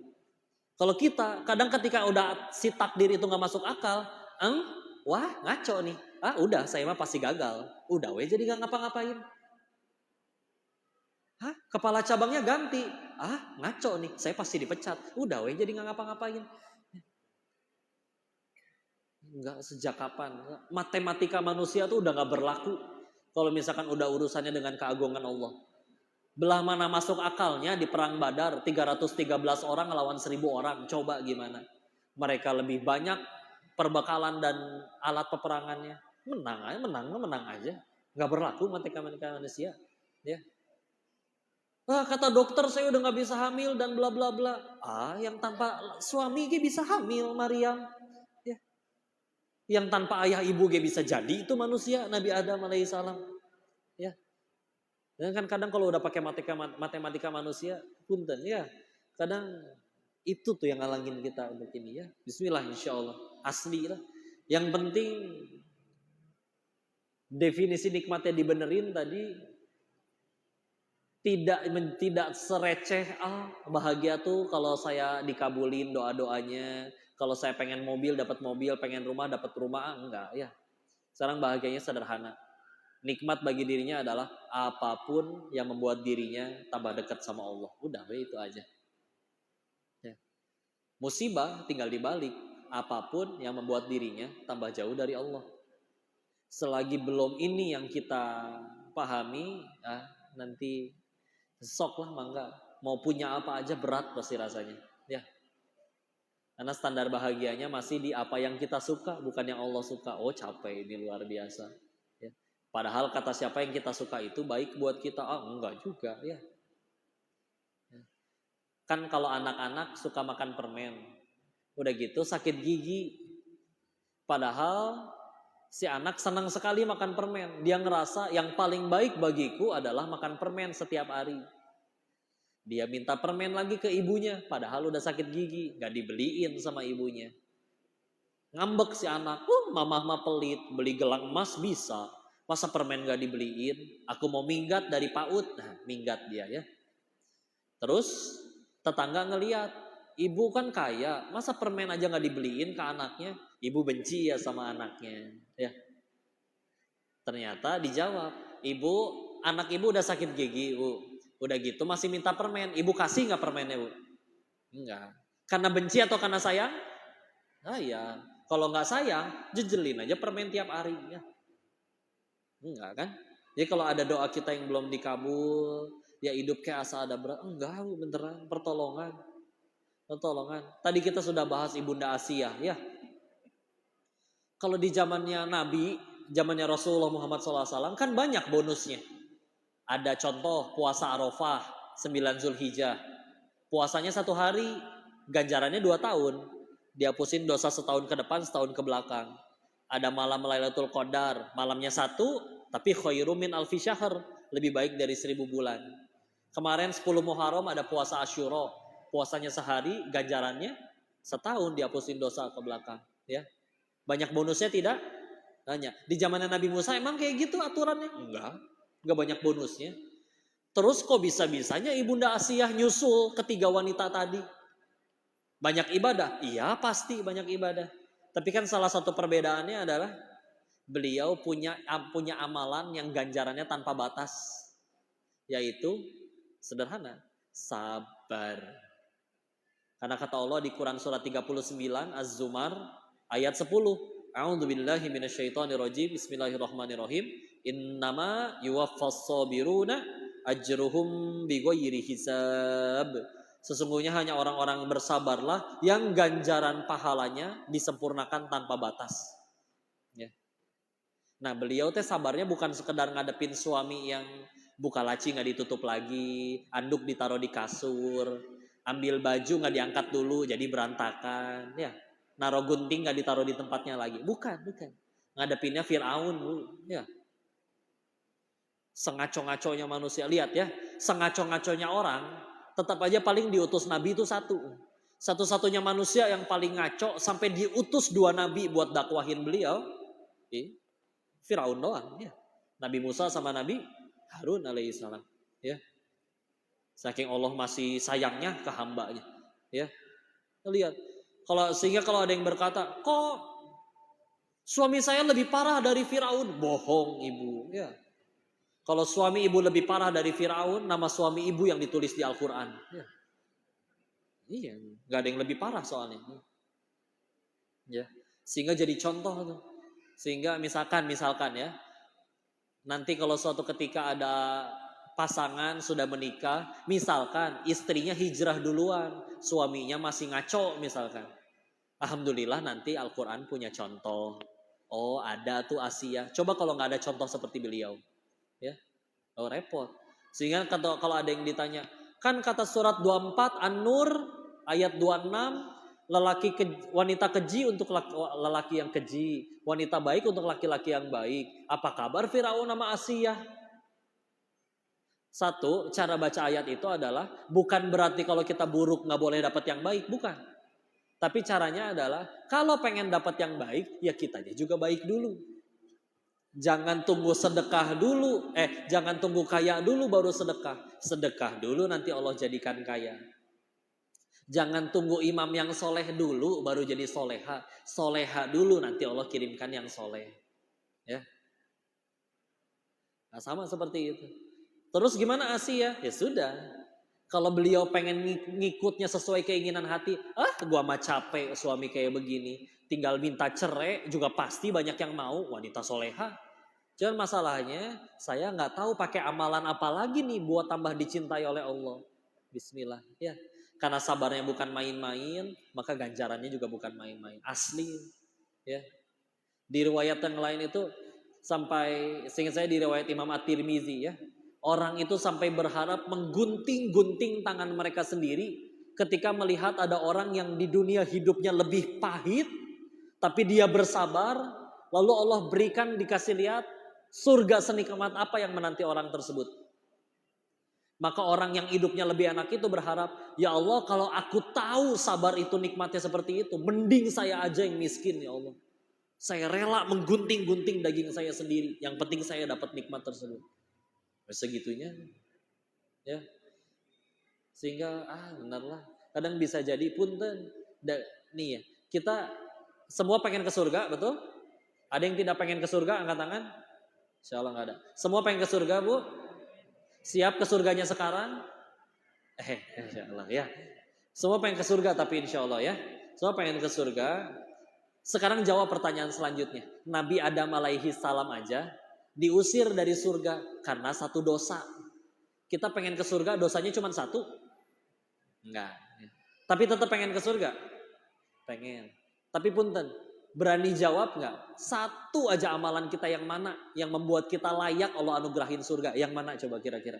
[SPEAKER 1] Kalau kita kadang ketika udah si takdir itu gak masuk akal, wah ngaco nih, udah saya mah pasti gagal, udah jadi gak ngapa-ngapain. Kepala cabangnya ganti, ngaco nih, saya pasti dipecat, udah jadi gak ngapa-ngapain. Enggak, sejak kapan? Matematika manusia tuh udah gak berlaku kalau misalkan udah urusannya dengan keagungan Allah. Belah mana masuk akalnya di perang Badar 313 orang ngelawan 1000 orang. Coba gimana? Mereka lebih banyak perbekalan dan alat peperangannya. Menang aja. Gak berlaku matematika manusia. Ya. Kata dokter saya udah gak bisa hamil dan bla bla bla. Yang tanpa suami bisa hamil Maryam. Ya. Yang tanpa ayah ibu bisa jadi itu manusia Nabi Adam alaihissalam. Ya. Dan kan kadang kalau udah pakai matematika manusia, punten ya. Kadang itu tuh yang ngalangin kita untuk ini ya. Bismillah insyaallah. Asli lah. Yang penting definisi nikmatnya dibenerin tadi, tidak sereceh bahagia tuh kalau saya dikabulin doa-doanya, kalau saya pengen mobil dapat mobil, pengen rumah dapat rumah, enggak ya. Sekarang bahagianya sederhana. Nikmat bagi dirinya adalah apapun yang membuat dirinya tambah dekat sama Allah. Udah, itu aja. Ya. Musibah tinggal dibalik. Apapun yang membuat dirinya tambah jauh dari Allah. Selagi belum ini yang kita pahami, nanti sok lah mangga. Mau punya apa aja berat pasti rasanya. Ya. Karena standar bahagianya masih di apa yang kita suka, bukan yang Allah suka. Capek ini luar biasa. Padahal kata siapa yang kita suka itu baik buat kita. Enggak juga ya. Kan kalau anak-anak suka makan permen, udah gitu sakit gigi. Padahal si anak senang sekali makan permen. Dia ngerasa yang paling baik bagiku adalah makan permen setiap hari. Dia minta permen lagi ke ibunya, padahal udah sakit gigi, gak dibeliin sama ibunya. Ngambek si anak, mamah mah pelit, beli gelang emas bisa. Masa permen gak dibeliin? Aku mau minggat dari PAUD. Minggat dia ya. Terus tetangga ngeliat, ibu kan kaya, masa permen aja gak dibeliin ke anaknya? Ibu benci ya sama anaknya. Ya. Ternyata dijawab, anak ibu udah sakit gigi, Bu. Udah gitu masih minta permen. Ibu kasih gak permennya, Bu? Enggak. Karena benci atau karena sayang? Ya. Kalau gak sayang, jejelin aja permen tiap hari. Ya. Enggak kan? Jadi kalau ada doa kita yang belum dikabul, ya hidup kayak asa ada berat. Enggak, beneran pertolongan. Tadi kita sudah bahas Ibunda Asiyah ya. Kalau di zamannya Nabi, zamannya Rasulullah Muhammad SAW kan banyak bonusnya. Ada contoh puasa Arafah 9 Zulhijjah. Puasanya 1 hari, ganjarannya 2 tahun. Dihapusin dosa setahun ke depan, setahun ke belakang. Ada malam Lailatul Qadar, malamnya 1, tapi khairum min alfi syahr, lebih baik dari 1000 bulan. Kemarin 10 Muharram ada puasa Asyura, puasanya sehari, ganjarannya setahun, dihapusin dosa ke belakang. Ya, banyak bonusnya tidak? Tanya. Di zamannya Nabi Musa emang kayak gitu aturannya? Enggak banyak bonusnya. Terus kok bisa-bisanya Ibunda Asiyah nyusul ketiga wanita tadi? Banyak ibadah? Iya pasti banyak ibadah. Tapi kan salah satu perbedaannya adalah beliau punya amalan yang ganjarannya tanpa batas. Yaitu sederhana, sabar. Karena kata Allah di Quran surat 39 Az-Zumar ayat 10. A'udzubillahi minasyaitonirrajim. Bismillahirrahmanirrahim. Innama yuwaffas sabiruna ajruhum bighairi hisab. Sesungguhnya hanya orang-orang bersabarlah yang ganjaran pahalanya disempurnakan tanpa batas. Ya. Nah beliau sabarnya bukan sekedar ngadepin suami yang buka laci gak ditutup lagi, anduk ditaruh di kasur, ambil baju gak diangkat dulu jadi berantakan, ya. Naruh gunting gak ditaruh di tempatnya lagi. Bukan. Ngadepinnya Fir'aun, ya. Sengaco-ngaconya manusia, lihat ya, sengaco-ngaconya orang tetap aja paling diutus Nabi itu 1. Satu-satunya manusia yang paling ngaco sampai diutus 2 nabi buat dakwahin beliau. Firaun doang. Ya. Nabi Musa sama Nabi Harun alaihissalam. Ya. Saking Allah masih sayangnya ke hambanya. Ya. Lihat. Sehingga kalau ada yang berkata, kok suami saya lebih parah dari Firaun? Bohong ibu. Ya. Kalau suami ibu lebih parah dari Firaun, nama suami ibu yang ditulis di Al-Quran. Ya. Iya, nggak ada yang lebih parah soalnya. Ya, sehingga jadi contoh tuh. Sehingga misalkan ya, nanti kalau suatu ketika ada pasangan sudah menikah, misalkan istrinya hijrah duluan, suaminya masih ngaco misalkan. Alhamdulillah nanti Al-Quran punya contoh. Oh ada tuh Asia. Coba kalau nggak ada contoh seperti beliau, ya, oh repot. Sehingga kalau ada yang ditanya, kan kata surat 24 An-Nur ayat 26, wanita keji untuk lelaki yang keji, wanita baik untuk laki-laki yang baik. Apa kabar Firaun sama Asia? Satu, cara baca ayat itu adalah bukan berarti kalau kita buruk nggak boleh dapat yang baik, bukan. Tapi caranya adalah kalau pengen dapat yang baik, ya kitanya juga baik dulu. Jangan tunggu sedekah dulu, jangan tunggu kaya dulu baru sedekah. Sedekah dulu nanti Allah jadikan kaya. Jangan tunggu imam yang soleh dulu baru jadi soleha. Soleha dulu nanti Allah kirimkan yang soleh. Ya. Nah, sama seperti itu. Terus gimana Asia? Ya sudah. Kalau beliau pengen ngikutnya sesuai keinginan hati, gua mah capek suami kayak begini. Tinggal minta cerai juga pasti banyak yang mau, wanita soleha. Cuman masalahnya saya nggak tahu pakai amalan apa lagi nih buat tambah dicintai oleh Allah. Bismillah. Ya. Karena sabarnya bukan main-main, maka ganjarannya juga bukan main-main. Asli. Ya. Di riwayat yang lain itu sampai, seingat saya di riwayat Imam At-Tirmizi ya, orang itu sampai berharap menggunting-gunting tangan mereka sendiri ketika melihat ada orang yang di dunia hidupnya lebih pahit, tapi dia bersabar, lalu Allah berikan dikasih lihat surga senikmat apa yang menanti orang tersebut. Maka orang yang hidupnya lebih enak itu berharap, ya Allah kalau aku tahu sabar itu nikmatnya seperti itu, mending saya aja yang miskin ya Allah. Saya rela menggunting-gunting daging saya sendiri, yang penting saya dapat nikmat tersebut. Segitunya ya. Sehingga benarlah kadang bisa jadi punten nih ya, kita semua pengen ke surga, betul? Ada yang tidak pengen ke surga, angkat tangan. Insyaallah nggak ada. Semua pengen ke surga, Bu? Siap ke surganya sekarang? Insyaallah ya. Semua pengen ke surga tapi insyaallah ya. Semua pengen ke surga. Sekarang jawab pertanyaan selanjutnya. Nabi Adam alaihi salam aja diusir dari surga karena satu dosa. Kita pengen ke surga, dosanya cuma satu? Enggak. Tapi tetap pengen ke surga? Pengen. Tapi punten, berani jawab enggak? Satu aja amalan kita yang mana yang membuat kita layak Allah anugerahin surga? Yang mana coba kira-kira?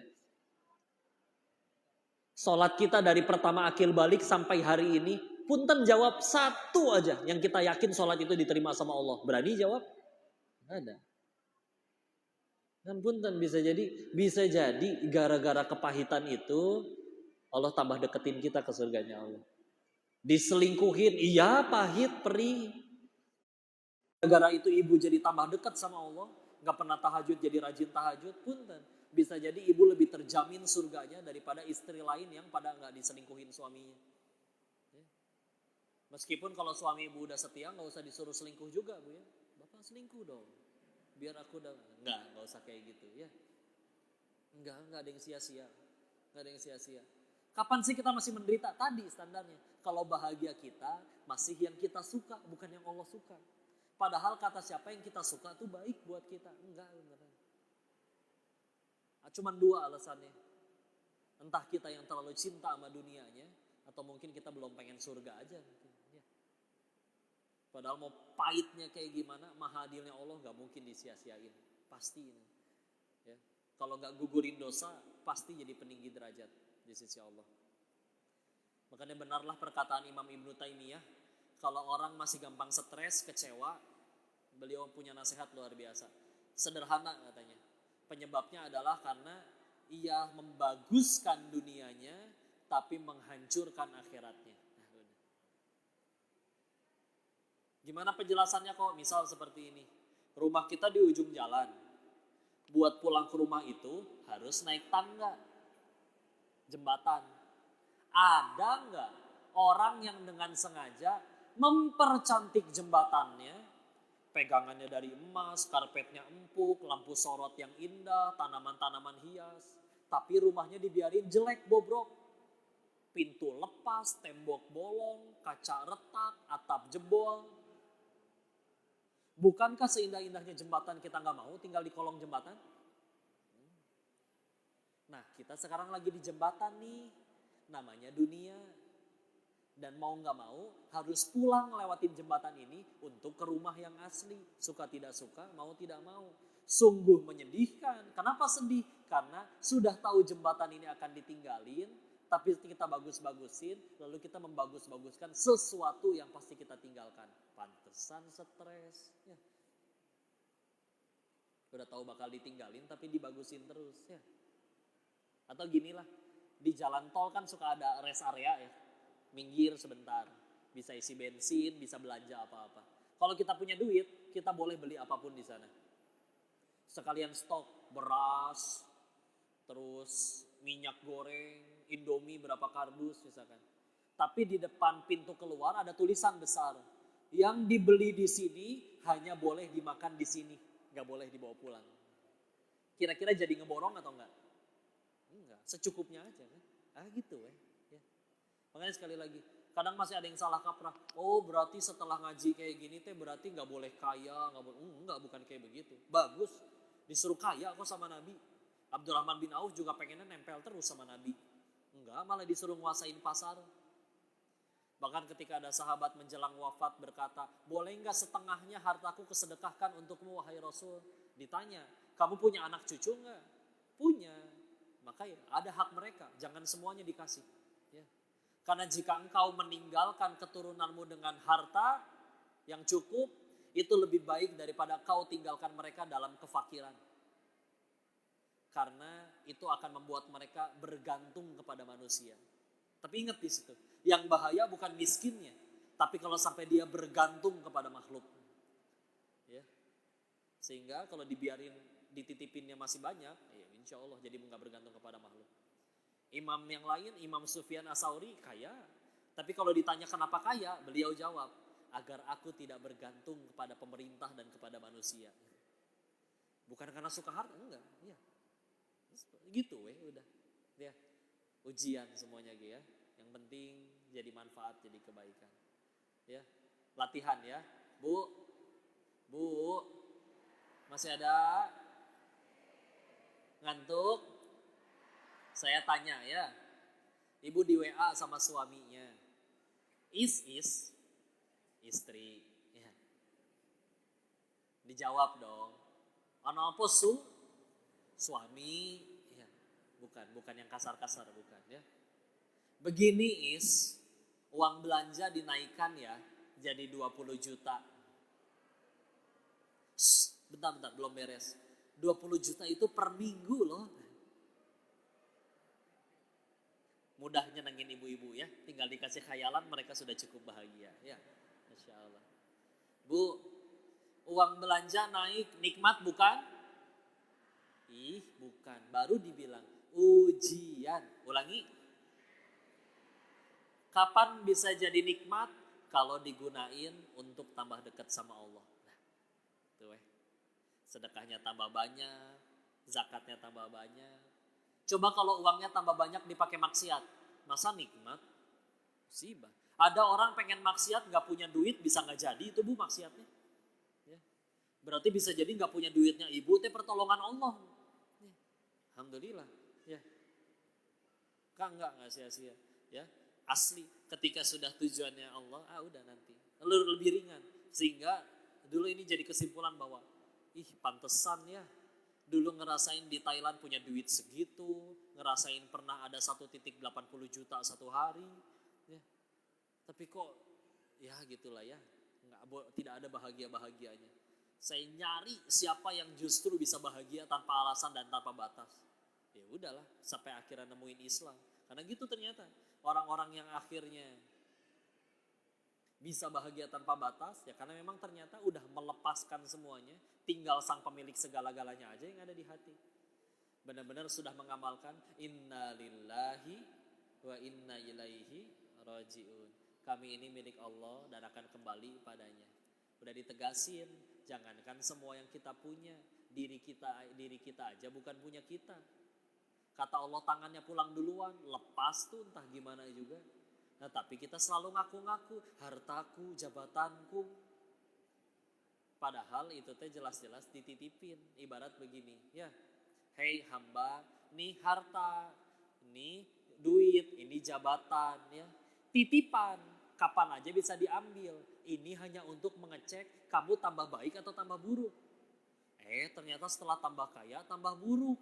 [SPEAKER 1] Sholat kita dari pertama akil balik sampai hari ini, punten jawab satu aja yang kita yakin sholat itu diterima sama Allah. Berani jawab? Enggak ada. Dan punten bisa jadi gara-gara kepahitan itu Allah tambah deketin kita ke surganya Allah. Diselingkuhin, iya pahit, perih. Gara-gara itu ibu jadi tambah dekat sama Allah, nggak pernah tahajud jadi rajin tahajud, punten. Bisa jadi ibu lebih terjamin surganya daripada istri lain yang pada nggak diselingkuhin suaminya. Meskipun kalau suami ibu udah setia, nggak usah disuruh selingkuh juga bu ya. Bapak selingkuh dong. Biar aku udah nggak usah kayak gitu ya. Nggak ada yang sia-sia. Nggak ada yang sia-sia. Kapan sih kita masih menderita? Tadi standarnya. Kalau bahagia kita masih yang kita suka, bukan yang Allah suka. Padahal kata siapa yang kita suka tuh baik buat kita. Enggak beneran. Cuman dua alasannya. Entah kita yang terlalu cinta sama dunianya, atau mungkin kita belum pengen surga aja. Ya. Padahal mau pahitnya kayak gimana, mahadilnya Allah gak mungkin disia-siain. Pasti. Ya. Kalau gak gugurin dosa, pasti jadi peninggi derajat di sisi Allah. Makanya benarlah perkataan Imam Ibnu Taimiyah, kalau orang masih gampang stres, kecewa, beliau punya nasihat luar biasa. Sederhana katanya. Penyebabnya adalah karena ia membaguskan dunianya, tapi menghancurkan akhiratnya. Gimana penjelasannya kok? Misal seperti ini. Rumah kita di ujung jalan. Buat pulang ke rumah itu harus naik tangga, jembatan. Ada nggak orang yang dengan sengaja mempercantik jembatannya, pegangannya dari emas, karpetnya empuk, lampu sorot yang indah, tanaman-tanaman hias, tapi rumahnya dibiarin jelek, bobrok, pintu lepas, tembok bolong, kaca retak, atap jebol. Bukankah seindah-indahnya jembatan kita nggak mau tinggal di kolong jembatan? Nah, kita sekarang lagi di jembatan nih, namanya dunia. Dan mau nggak mau harus pulang lewatin jembatan ini untuk ke rumah yang asli. Suka tidak suka, mau tidak mau. Sungguh menyedihkan. Kenapa sedih? Karena sudah tahu jembatan ini akan ditinggalin, tapi kita bagus-bagusin, lalu kita membagus-baguskan sesuatu yang pasti kita tinggalkan. Pantesan stres. Ya. Udah tahu bakal ditinggalin tapi dibagusin terus. Ya. Atau ginilah, di jalan tol kan suka ada rest area ya. Minggir sebentar, bisa isi bensin, bisa belanja apa-apa. Kalau kita punya duit, kita boleh beli apapun di sana. Sekalian stok beras, terus minyak goreng, Indomie berapa kardus misalkan. Tapi di depan pintu keluar ada tulisan besar, yang dibeli di sini hanya boleh dimakan di sini, nggak boleh dibawa pulang. Kira-kira jadi ngeborong atau enggak? Enggak, secukupnya aja kan. Gitu ya. Makanya sekali lagi, kadang masih ada yang salah kaprah. Oh berarti setelah ngaji kayak gini teh berarti nggak boleh kaya, nggak boleh. Enggak, bukan kayak begitu. Bagus, disuruh kaya kok sama Nabi. Abdurrahman bin Auf juga pengennya nempel terus sama Nabi. Enggak, malah disuruh nguasain pasar. Bahkan ketika ada sahabat menjelang wafat berkata, boleh nggak setengahnya hartaku kesedekahkan untukmu wahai Rasul? Ditanya, kamu punya anak cucu nggak? Punya. Maka ya, ada hak mereka, jangan semuanya dikasih. Ya. Karena jika engkau meninggalkan keturunanmu dengan harta yang cukup, itu lebih baik daripada kau tinggalkan mereka dalam kefakiran. Karena itu akan membuat mereka bergantung kepada manusia. Tapi ingat di situ, yang bahaya bukan miskinnya, tapi kalau sampai dia bergantung kepada makhluk. Ya. Sehingga kalau dibiarin dititipinnya masih banyak, ya insya Allah jadi nggak bergantung kepada makhluk. Imam yang lain, Imam Sufyan As-Tsauri kaya. Tapi kalau ditanya kenapa kaya, beliau jawab, agar aku tidak bergantung kepada pemerintah dan kepada manusia. Bukan karena suka harta, enggak. Ya. Gitu udah. Ya. Ujian semuanya ya. Yang penting jadi manfaat, jadi kebaikan. Ya. Latihan ya. Bu, masih ada ngantuk? Saya tanya ya, ibu di WA sama suaminya, is istri, ya. Dijawab dong, ano apa suami, ya. Bukan yang kasar-kasar, bukan ya. Begini uang belanja dinaikkan ya, jadi 20 juta. Bentar, belum beres. 20 juta itu per minggu loh. Mudah nyenengin ibu-ibu ya, tinggal dikasih khayalan mereka sudah cukup bahagia ya. Masya Allah. Bu, uang belanja naik, nikmat bukan? Bukan, baru dibilang ujian. Ulangi. Kapan bisa jadi nikmat? Kalau digunain untuk tambah dekat sama Allah. Nah, tuh sedekahnya tambah banyak, zakatnya tambah banyak. Coba kalau uangnya tambah banyak dipakai maksiat, masa nikmat? Musibah. Ada orang pengen maksiat gak punya duit, bisa gak jadi itu bu maksiatnya. Ya. Berarti bisa jadi gak punya duitnya ibu, itu pertolongan Allah. Ya. Alhamdulillah. Ya. Kan gak sia-sia. Ya. Asli ketika sudah tujuannya Allah, udah nanti. Lalu lebih ringan. Sehingga dulu ini jadi kesimpulan bahwa, pantesan ya. Dulu ngerasain di Thailand punya duit segitu, ngerasain pernah ada 1,80 juta satu hari, ya. Tapi kok ya gitulah ya, tidak ada bahagia-bahagianya. Saya nyari siapa yang justru bisa bahagia tanpa alasan dan tanpa batas. Ya udahlah, sampai akhirnya nemuin Islam. Karena gitu ternyata orang-orang yang akhirnya Bisa bahagia tanpa batas ya karena memang ternyata udah melepaskan semuanya, tinggal sang pemilik segala-galanya aja yang ada di hati. Benar-benar sudah mengamalkan inna lillahi wa inna ilaihi rajiun. Kami ini milik Allah dan akan kembali padanya. Udah ditegasin, jangankan semua yang kita punya, diri kita aja bukan punya kita. Kata Allah tangannya pulang duluan, lepas tuh entah gimana juga. Nah tapi kita selalu ngaku-ngaku hartaku, jabatanku. Padahal itu teh jelas-jelas dititipin. Ibarat begini, ya. Hei hamba, nih harta, nih duit, ini jabatan, ya. Titipan, kapan aja bisa diambil. Ini hanya untuk mengecek kamu tambah baik atau tambah buruk. Ternyata setelah tambah kaya, tambah buruk.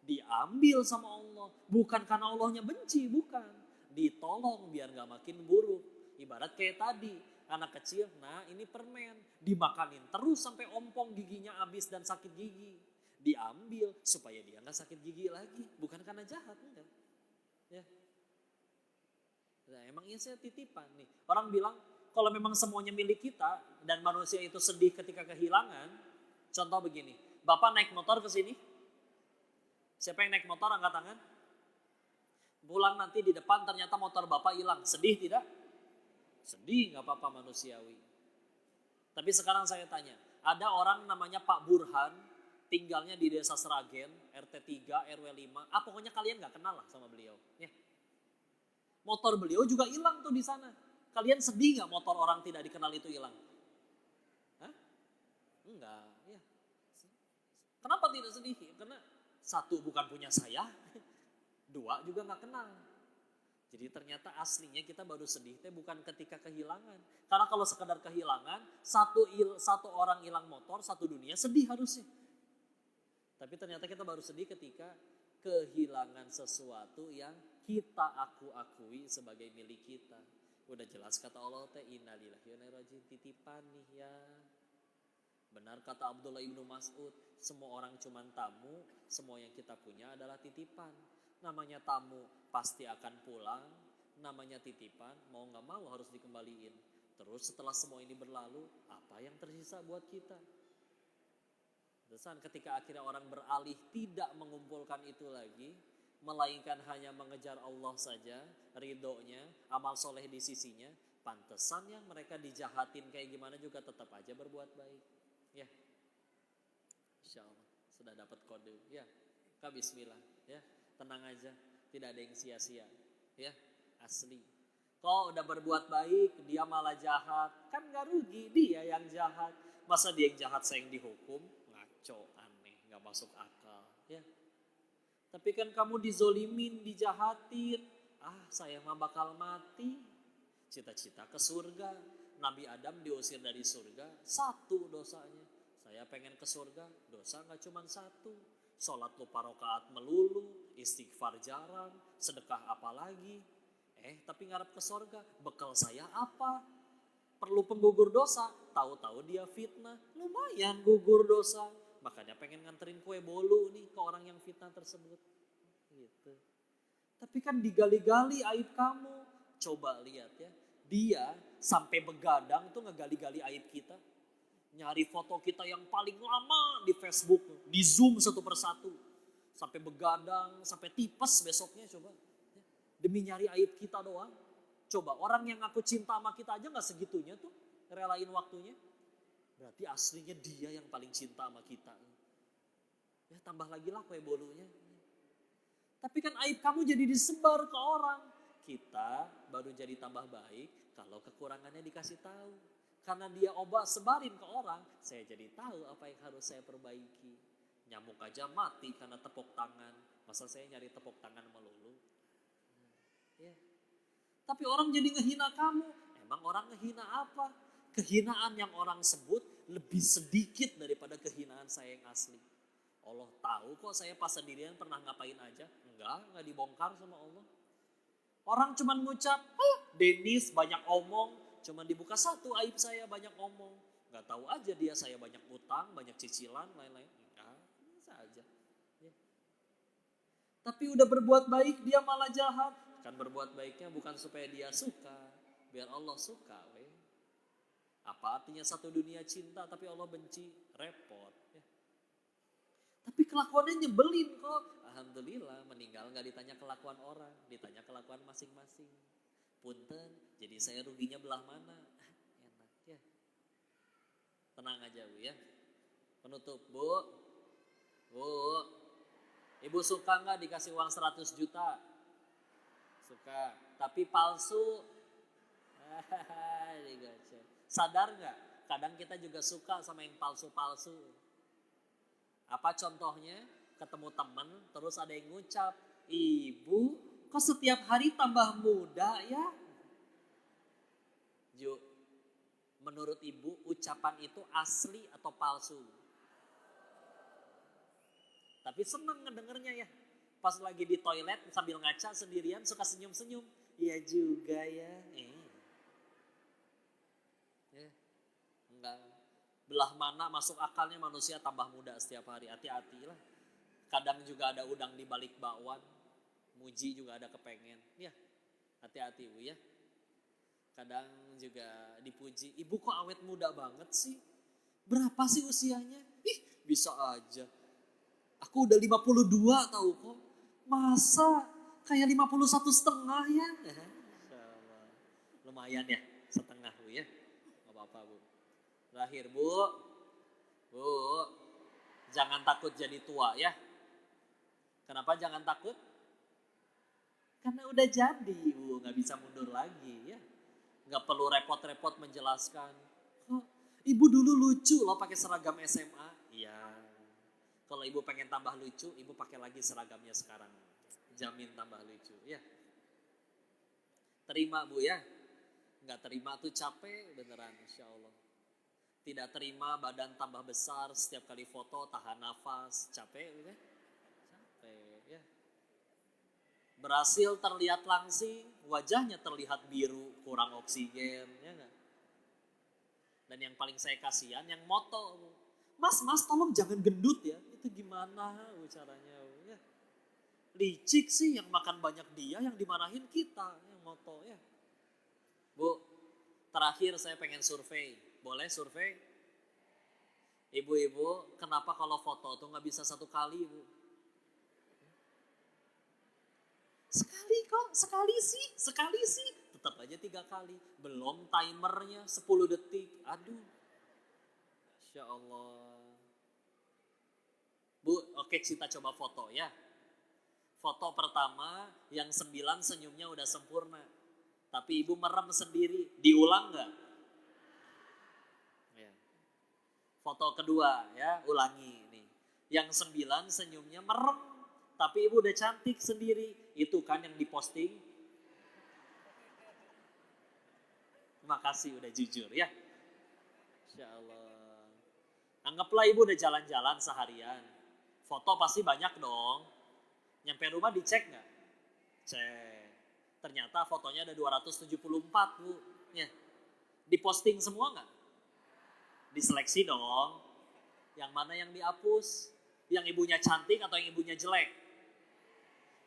[SPEAKER 1] Diambil sama Allah. Bukan karena Allahnya benci, bukan. Ditolong biar gak makin buruk. Ibarat kayak tadi, anak kecil, nah ini permen. Dimakanin terus sampai ompong giginya habis dan sakit gigi. Diambil supaya dia gak sakit gigi lagi. Bukan karena jahat, enggak. Ya. Nah, emang ini saya titipan nih. Orang bilang, kalau memang semuanya milik kita dan manusia itu sedih ketika kehilangan, contoh begini, Bapak naik motor ke sini, siapa yang naik motor angkat tangan? Pulang nanti di depan ternyata motor Bapak hilang, sedih tidak? Sedih, gak apa-apa manusiawi. Tapi sekarang saya tanya, ada orang namanya Pak Burhan, tinggalnya di desa Seragen, RT 3, RW 5, pokoknya kalian gak kenal lah sama beliau. Ya. Motor beliau juga hilang tuh di sana. Kalian sedih gak motor orang tidak dikenal itu hilang? Hah? Enggak, ya. Kenapa tidak sedih? Karena satu bukan punya saya, dua juga gak kenal. Jadi ternyata aslinya kita baru sedih bukan ketika kehilangan. Karena kalau sekedar kehilangan, satu orang hilang motor, satu dunia sedih harusnya. Tapi ternyata kita baru sedih ketika kehilangan sesuatu yang kita akui sebagai milik kita. Udah jelas kata Allah innalillahi wa inna ilaihi raji'un, titipan nih ya. Benar kata Abdullah ibnu Mas'ud, semua orang cuman tamu, semua yang kita punya adalah titipan. Namanya tamu pasti akan pulang, namanya titipan mau gak mau harus dikembaliin. Terus setelah semua ini berlalu, apa yang tersisa buat kita? Desan ketika akhirnya orang beralih tidak mengumpulkan itu lagi, melainkan hanya mengejar Allah saja, ridhonya, amal soleh di sisinya, pantesan yang mereka dijahatin kayak gimana juga tetap aja berbuat baik. Ya, Insya Allah sudah dapat kode. Ya, Kak Bismillah. Ya, tenang aja, tidak ada yang sia-sia. Ya, asli. Kalau udah berbuat baik, dia malah jahat, kan gak rugi dia yang jahat. Masa dia yang jahat saya yang dihukum? Ngaco, aneh, gak masuk akal. Ya. Tapi kan kamu dizolimin, dijahatin. Saya mah bakal mati. Cita-cita ke surga. Nabi Adam diusir dari surga, satu dosanya. Saya pengen ke surga, dosa gak cuma satu. Sholat lupa rakaat melulu, istighfar jarang, sedekah apalagi. Tapi ngarep ke surga, bekal saya apa? Perlu penggugur dosa, tahu-tahu dia fitnah, lumayan gugur dosa. Makanya pengen nganterin kue bolu nih ke orang yang fitnah tersebut. Gitu. Tapi kan digali-gali aib kamu. Coba lihat ya, dia sampai begadang tuh ngegali-gali aib kita. Nyari foto kita yang paling lama di Facebook, di zoom satu persatu. Sampai begadang, sampai tipes besoknya coba. Demi nyari aib kita doang. Coba orang yang ngaku cinta sama kita aja gak segitunya tuh. Relain waktunya. Berarti aslinya dia yang paling cinta sama kita. Ya tambah lagi lah kue bolunya. Tapi kan aib kamu jadi disebar ke orang. Kita baru jadi tambah baik kalau kekurangannya dikasih tahu. Karena dia sebarin ke orang, saya jadi tahu apa yang harus saya perbaiki. Nyamuk aja mati karena tepuk tangan. Masa saya nyari tepuk tangan melulu? Ya. Tapi orang jadi ngehina kamu. Emang orang ngehina apa? Kehinaan yang orang sebut lebih sedikit daripada kehinaan saya yang asli. Allah tahu kok saya pas sendirian pernah ngapain aja. Enggak dibongkar sama Allah. Orang cuma ngucap, Denis banyak omong. Cuma dibuka satu aib saya banyak omong. Enggak tahu aja dia saya banyak utang, banyak cicilan, lain-lain. Enggak, bisa aja. Ya. Tapi udah berbuat baik dia malah jahat. Kan berbuat baiknya bukan supaya dia suka, biar Allah suka. Apa artinya satu dunia cinta tapi Allah benci? Repot. Ya. Tapi kelakuannya nyebelin kok. Alhamdulillah meninggal gak ditanya kelakuan orang, ditanya kelakuan masing-masing. Punten, jadi saya ruginya belah mana? Enak ya. Tenang aja Bu ya. Penutup Bu. Bu. Ibu suka gak dikasih uang 100 juta? Suka. Tapi palsu. Sadar gak? Kadang kita juga suka sama yang palsu-palsu. Apa contohnya? Ketemu temen terus ada yang ngucap, ibu kok setiap hari tambah muda ya? Ju, menurut ibu ucapan itu asli atau palsu? Tapi seneng ngedengernya ya. Pas lagi di toilet sambil ngaca sendirian suka senyum-senyum. Iya juga ya. Enggak. Belah mana masuk akalnya manusia tambah muda setiap hari. Hati-hati lah. Kadang juga ada udang di balik bakwan. Muji juga ada kepengen. Ya, hati-hati Bu ya. Kadang juga dipuji. Ibu kok awet muda banget sih? Berapa sih usianya? Ih, bisa aja. Aku udah 52 tahu kok. Masa kayak 51,5 ya? Lumayan ya, setengah Bu ya. Gak apa-apa Bu. Terakhir Bu. Bu, jangan takut jadi tua ya. Kenapa jangan takut? Karena udah jadi, gak bisa mundur lagi ya. Gak perlu repot-repot menjelaskan. Oh, ibu dulu lucu loh pakai seragam SMA. Iya. Kalau ibu pengen tambah lucu, ibu pakai lagi seragamnya sekarang. Jamin tambah lucu ya. Terima Bu ya. Gak terima tuh capek beneran insya Allah. Tidak terima badan tambah besar setiap kali foto tahan nafas. Capek ya. Ya. Berhasil terlihat langsing, wajahnya terlihat biru, kurang oksigen, ya gak? Dan yang paling saya kasihan yang moto, mas tolong jangan gendut ya, itu gimana caranya? Ya. Licik sih yang makan banyak dia, yang dimarahin kita, yang moto ya. Bu, terakhir saya pengen survei, boleh survei? Ibu-ibu, kenapa kalau foto tuh gak bisa 1 kali Bu? Sekali sih. Tetap aja 3 kali. Belum timernya 10 detik. Aduh. Masya Allah. Bu, oke kita coba foto ya. Foto pertama yang 9 senyumnya udah sempurna. Tapi ibu merem sendiri. Diulang gak? Ya. Foto kedua ya, ulangi nih. Yang 9 senyumnya merem. Tapi ibu udah cantik sendiri. Itu kan yang diposting. Terima kasih udah jujur ya. Insya Allah. Anggaplah ibu udah jalan-jalan seharian. Foto pasti banyak dong. Nyampe rumah dicek gak? Cek. Ternyata fotonya ada 274 Bu. Ya. Diposting semua gak? Diseleksi dong. Yang mana yang dihapus? Yang ibunya cantik atau yang ibunya jelek?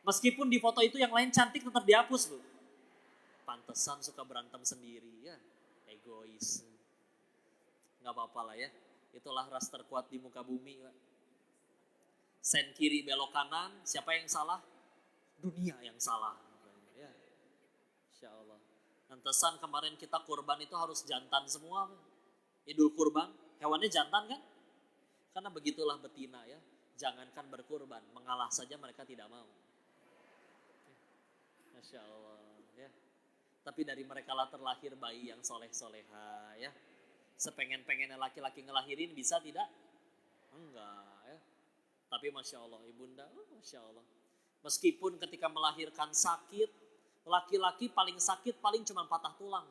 [SPEAKER 1] Meskipun di foto itu yang lain cantik tetap dihapus Bu. Pantesan suka berantem sendiri ya. Egois. Gak apa-apa lah ya. Itulah ras terkuat di muka bumi. Sen kiri belok kanan. Siapa yang salah? Dunia yang salah. Ya. Insya Allah. Pantesan kemarin kita kurban itu harus jantan semua. Idul kurban. Hewannya jantan kan? Karena begitulah betina ya. Jangankan berkurban. Mengalah saja mereka tidak mau. Masya Allah ya. Tapi dari mereka lah terlahir bayi yang soleh-soleha ya. Sepengen-pengennya laki-laki ngelahirin bisa tidak? Enggak ya. Tapi Masya Allah ibunda, Masya Allah. Meskipun ketika melahirkan sakit, laki-laki paling sakit paling cuma patah tulang.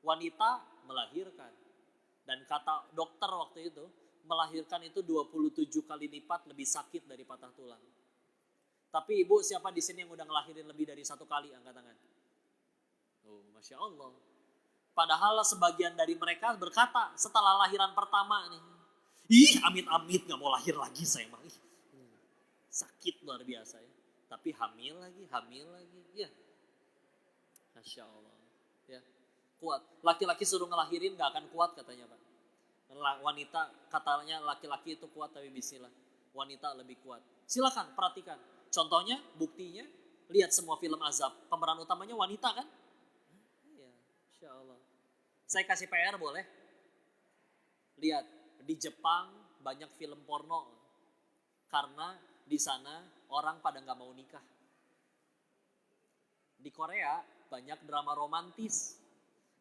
[SPEAKER 1] Wanita melahirkan. Dan kata dokter waktu itu, melahirkan itu 27 kali lipat lebih sakit dari patah tulang. Tapi ibu siapa di sini yang udah ngelahirin lebih dari 1 kali angkat tangan? Oh, Masya Allah. Padahal sebagian dari mereka berkata setelah lahiran pertama nih. Ih amit-amit gak mau lahir lagi saya mah. Sakit luar biasa ya. Tapi hamil lagi. Ya. Masya Allah. Ya.
[SPEAKER 3] kuat. Laki-laki suruh ngelahirin gak akan kuat katanya Pak. Wanita katanya laki-laki itu kuat tapi bismillah. Wanita lebih kuat. Silakan perhatikan. Contohnya, buktinya, lihat semua film azab. Pemeran utamanya wanita kan? Iya, Insya Allah. Saya kasih PR boleh? Lihat, di Jepang banyak film porno. Karena di sana orang pada gak mau nikah. Di Korea banyak drama romantis.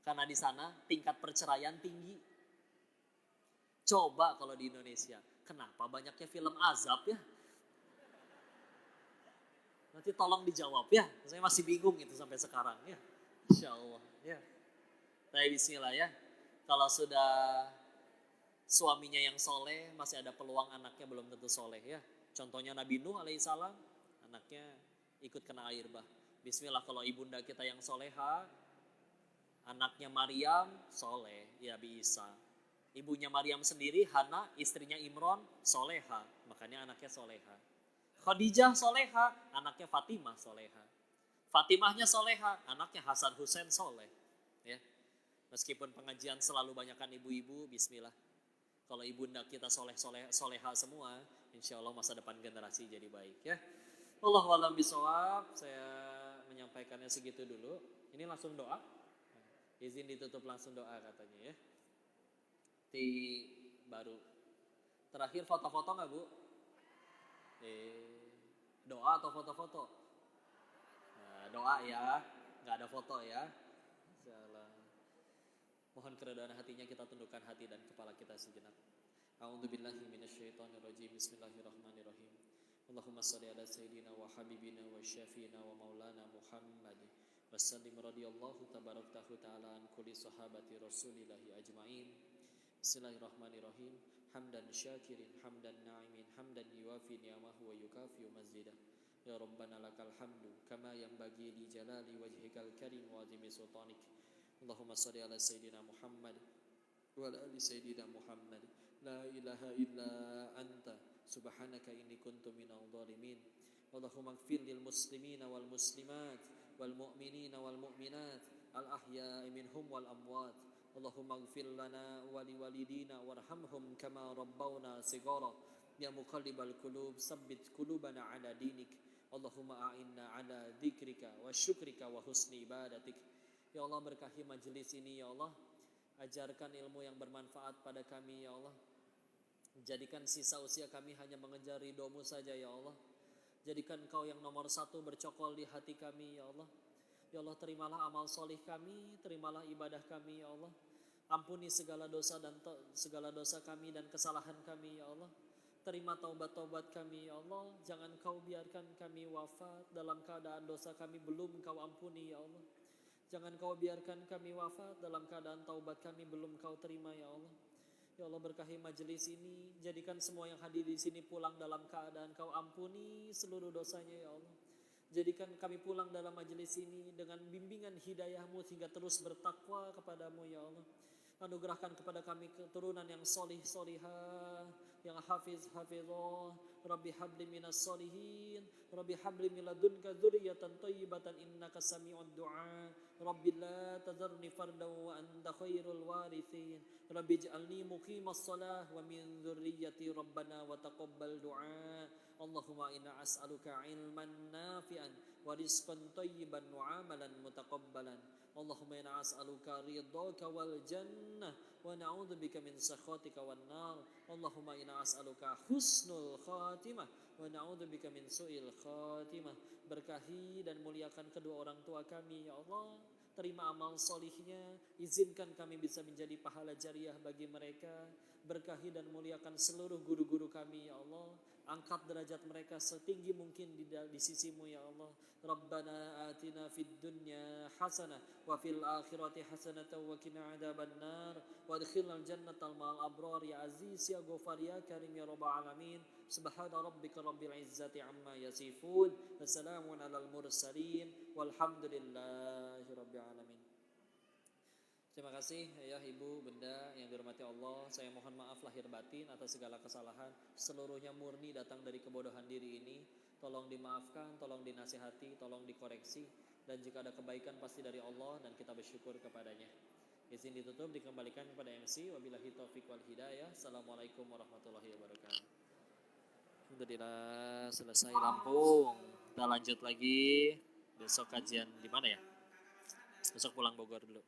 [SPEAKER 3] Karena di sana tingkat perceraian tinggi. Coba kalau di Indonesia, kenapa banyaknya film azab ya? Nanti tolong dijawab ya, saya masih bingung itu sampai sekarang ya. Insya Allah ya. Saya bismillah ya. Kalau sudah suaminya yang soleh, masih ada peluang anaknya belum tentu soleh ya. Contohnya Nabi Nuh alaihissalam, anaknya ikut kena air bah. Bismillah kalau ibunda kita yang soleha, anaknya Maryam soleh, ya Isa. Ibunya Maryam sendiri, Hana, istrinya Imron, soleha. Makanya anaknya soleha. Khadijah soleha, anaknya Fatimah soleha. Fatimahnya soleha, anaknya Hasan Hussein soleh. Ya. Meskipun pengajian selalu banyakkan ibu-ibu, bismillah. Kalau ibunda kita soleha semua, insya Allah masa depan generasi jadi baik. Ya. Wallahu a'lam bishawab, saya menyampaikannya segitu dulu. Ini langsung doa. Izin ditutup langsung doa katanya ya. Baru. Terakhir foto-foto nggak Bu? Doa atau foto-foto? Nah, doa ya, nggak ada foto ya. Insyaallah. Mohon keredaan hatinya kita tundukkan hati dan kepala kita sejenak. A'udzubillahi minasyaitonirrajim. Bismillahirrahmanirrahim. Allahumma shalli ala sayyidina wa habibina wa syafiina wa maulana Muhammad. Wassallim radhiyallahu tabaraktahu ta'ala an kulli sahabati rasulillahi ajma'in. Bismillahirrahmanirrahim. Hamdan syakirin, hamdan na'imin, hamdan yuwafi ni'amahu wa yukafi mazidah. Ya Rabbana lakal hamdu kama yanbaghi li jalali wajhikal karim wa azimi sultanik. Allahumma shalli ala sayyidina Muhammad wa ala ali sayyidina Muhammad. La ilaha illa anta subhanaka inni kuntu minadh dhalimin. Allahumma ighfir lil muslimina wal muslimat wal mu'minina wal mu'minat al ahya'i minhum wal amwat. Allahumma ighfir lana wa liwalidina warhamhum kama rabbawna shighara. Ya muqallibal qulub tsabbit qulubana ala dinik. Allahumma a'inna ala dzikrika wa syukrika wa husni ibadatik. Ya Allah, berkahi majelis ini ya Allah. Ajarkan ilmu yang bermanfaat pada kami ya Allah. Jadikan sisa usia kami hanya mengejar ridho-Mu saja ya Allah. Jadikan Engkau yang nomor satu bercokol di hati kami ya Allah. Ya Allah, terimalah amal solih kami, terimalah ibadah kami ya Allah. Ampuni segala dosa kami dan kesalahan kami ya Allah. Terima taubat-taubat kami ya Allah. Jangan Kau biarkan kami wafat dalam keadaan dosa kami belum Kau ampuni ya Allah. Jangan Kau biarkan kami wafat dalam keadaan taubat kami belum Kau terima ya Allah. Ya Allah, berkahi majelis ini, jadikan semua yang hadir di sini pulang dalam keadaan Kau ampuni seluruh dosanya ya Allah. Jadikan kami pulang dalam majelis ini dengan bimbingan hidayah-Mu sehingga terus bertakwa kepada-Mu ya Allah. Anugerahkan kepada kami keturunan yang solih-solihah, yang hafiz-hafizah. Rabbi habli minas solihin, Rabbi habli min ladunka dzurriyyatan thayyibatan innaka sami'ud du'a. Rabbi la tadharni fardan wa anta khairul warithin. Rabbi ij'alni muqimas shalah wa min dzurriyyati rabbana wa taqabbal du'a. Allahumma inna as'aluka ilman nafi'an wa rizqan thayyiban wa amalan mutaqabbalan. Allahumma inna as'aluka ridhaka wal jannah wa na'udzubika min sakhatika wan nar. Allahumma inna as'aluka husnul khatimah wa na'udzubika min su'il khatimah. Berkahi dan muliakan kedua orang tua kami ya Allah. Terima amal solihnya, izinkan kami bisa menjadi pahala jariah bagi mereka. Berkahi dan muliakan seluruh guru-guru kami ya Allah. Angkat derajat mereka setinggi mungkin di sisi-Mu ya Allah. Rabbana atina fid dunya hasanah wa fil akhirati hasanah wa qina adzabannar wa adkhilnal jannata ma'al abrar ya aziz ya ghafar ya karim ya rabbal alamin. Subhana rabbika rabbil izzati amma yasifun. Wassalamun alal mursalin walhamdulillahi rabbil alamin. Terima kasih ya Ibu, Bunda yang dirahmati Allah. Saya mohon maaf lahir batin atas segala kesalahan. Seluruhnya murni datang dari kebodohan diri ini. Tolong dimaafkan, tolong dinasihati, tolong dikoreksi.
[SPEAKER 1] dan jika ada kebaikan pasti dari Allah dan kita bersyukur kepadanya. Izin ditutup, dikembalikan kepada MC. Wabillahi taufiq wal hidayah. Assalamualaikum warahmatullahi wabarakatuh. Alhamdulillah selesai Lampung. Kita lanjut lagi. Besok kajian di mana ya? Besok pulang Bogor dulu.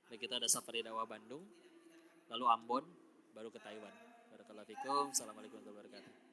[SPEAKER 1] Dan kita ada safari dakwah Bandung, lalu Ambon, baru ke Taiwan. Barakallahu fikum. Assalamualaikum warahmatullahi wabarakatuh.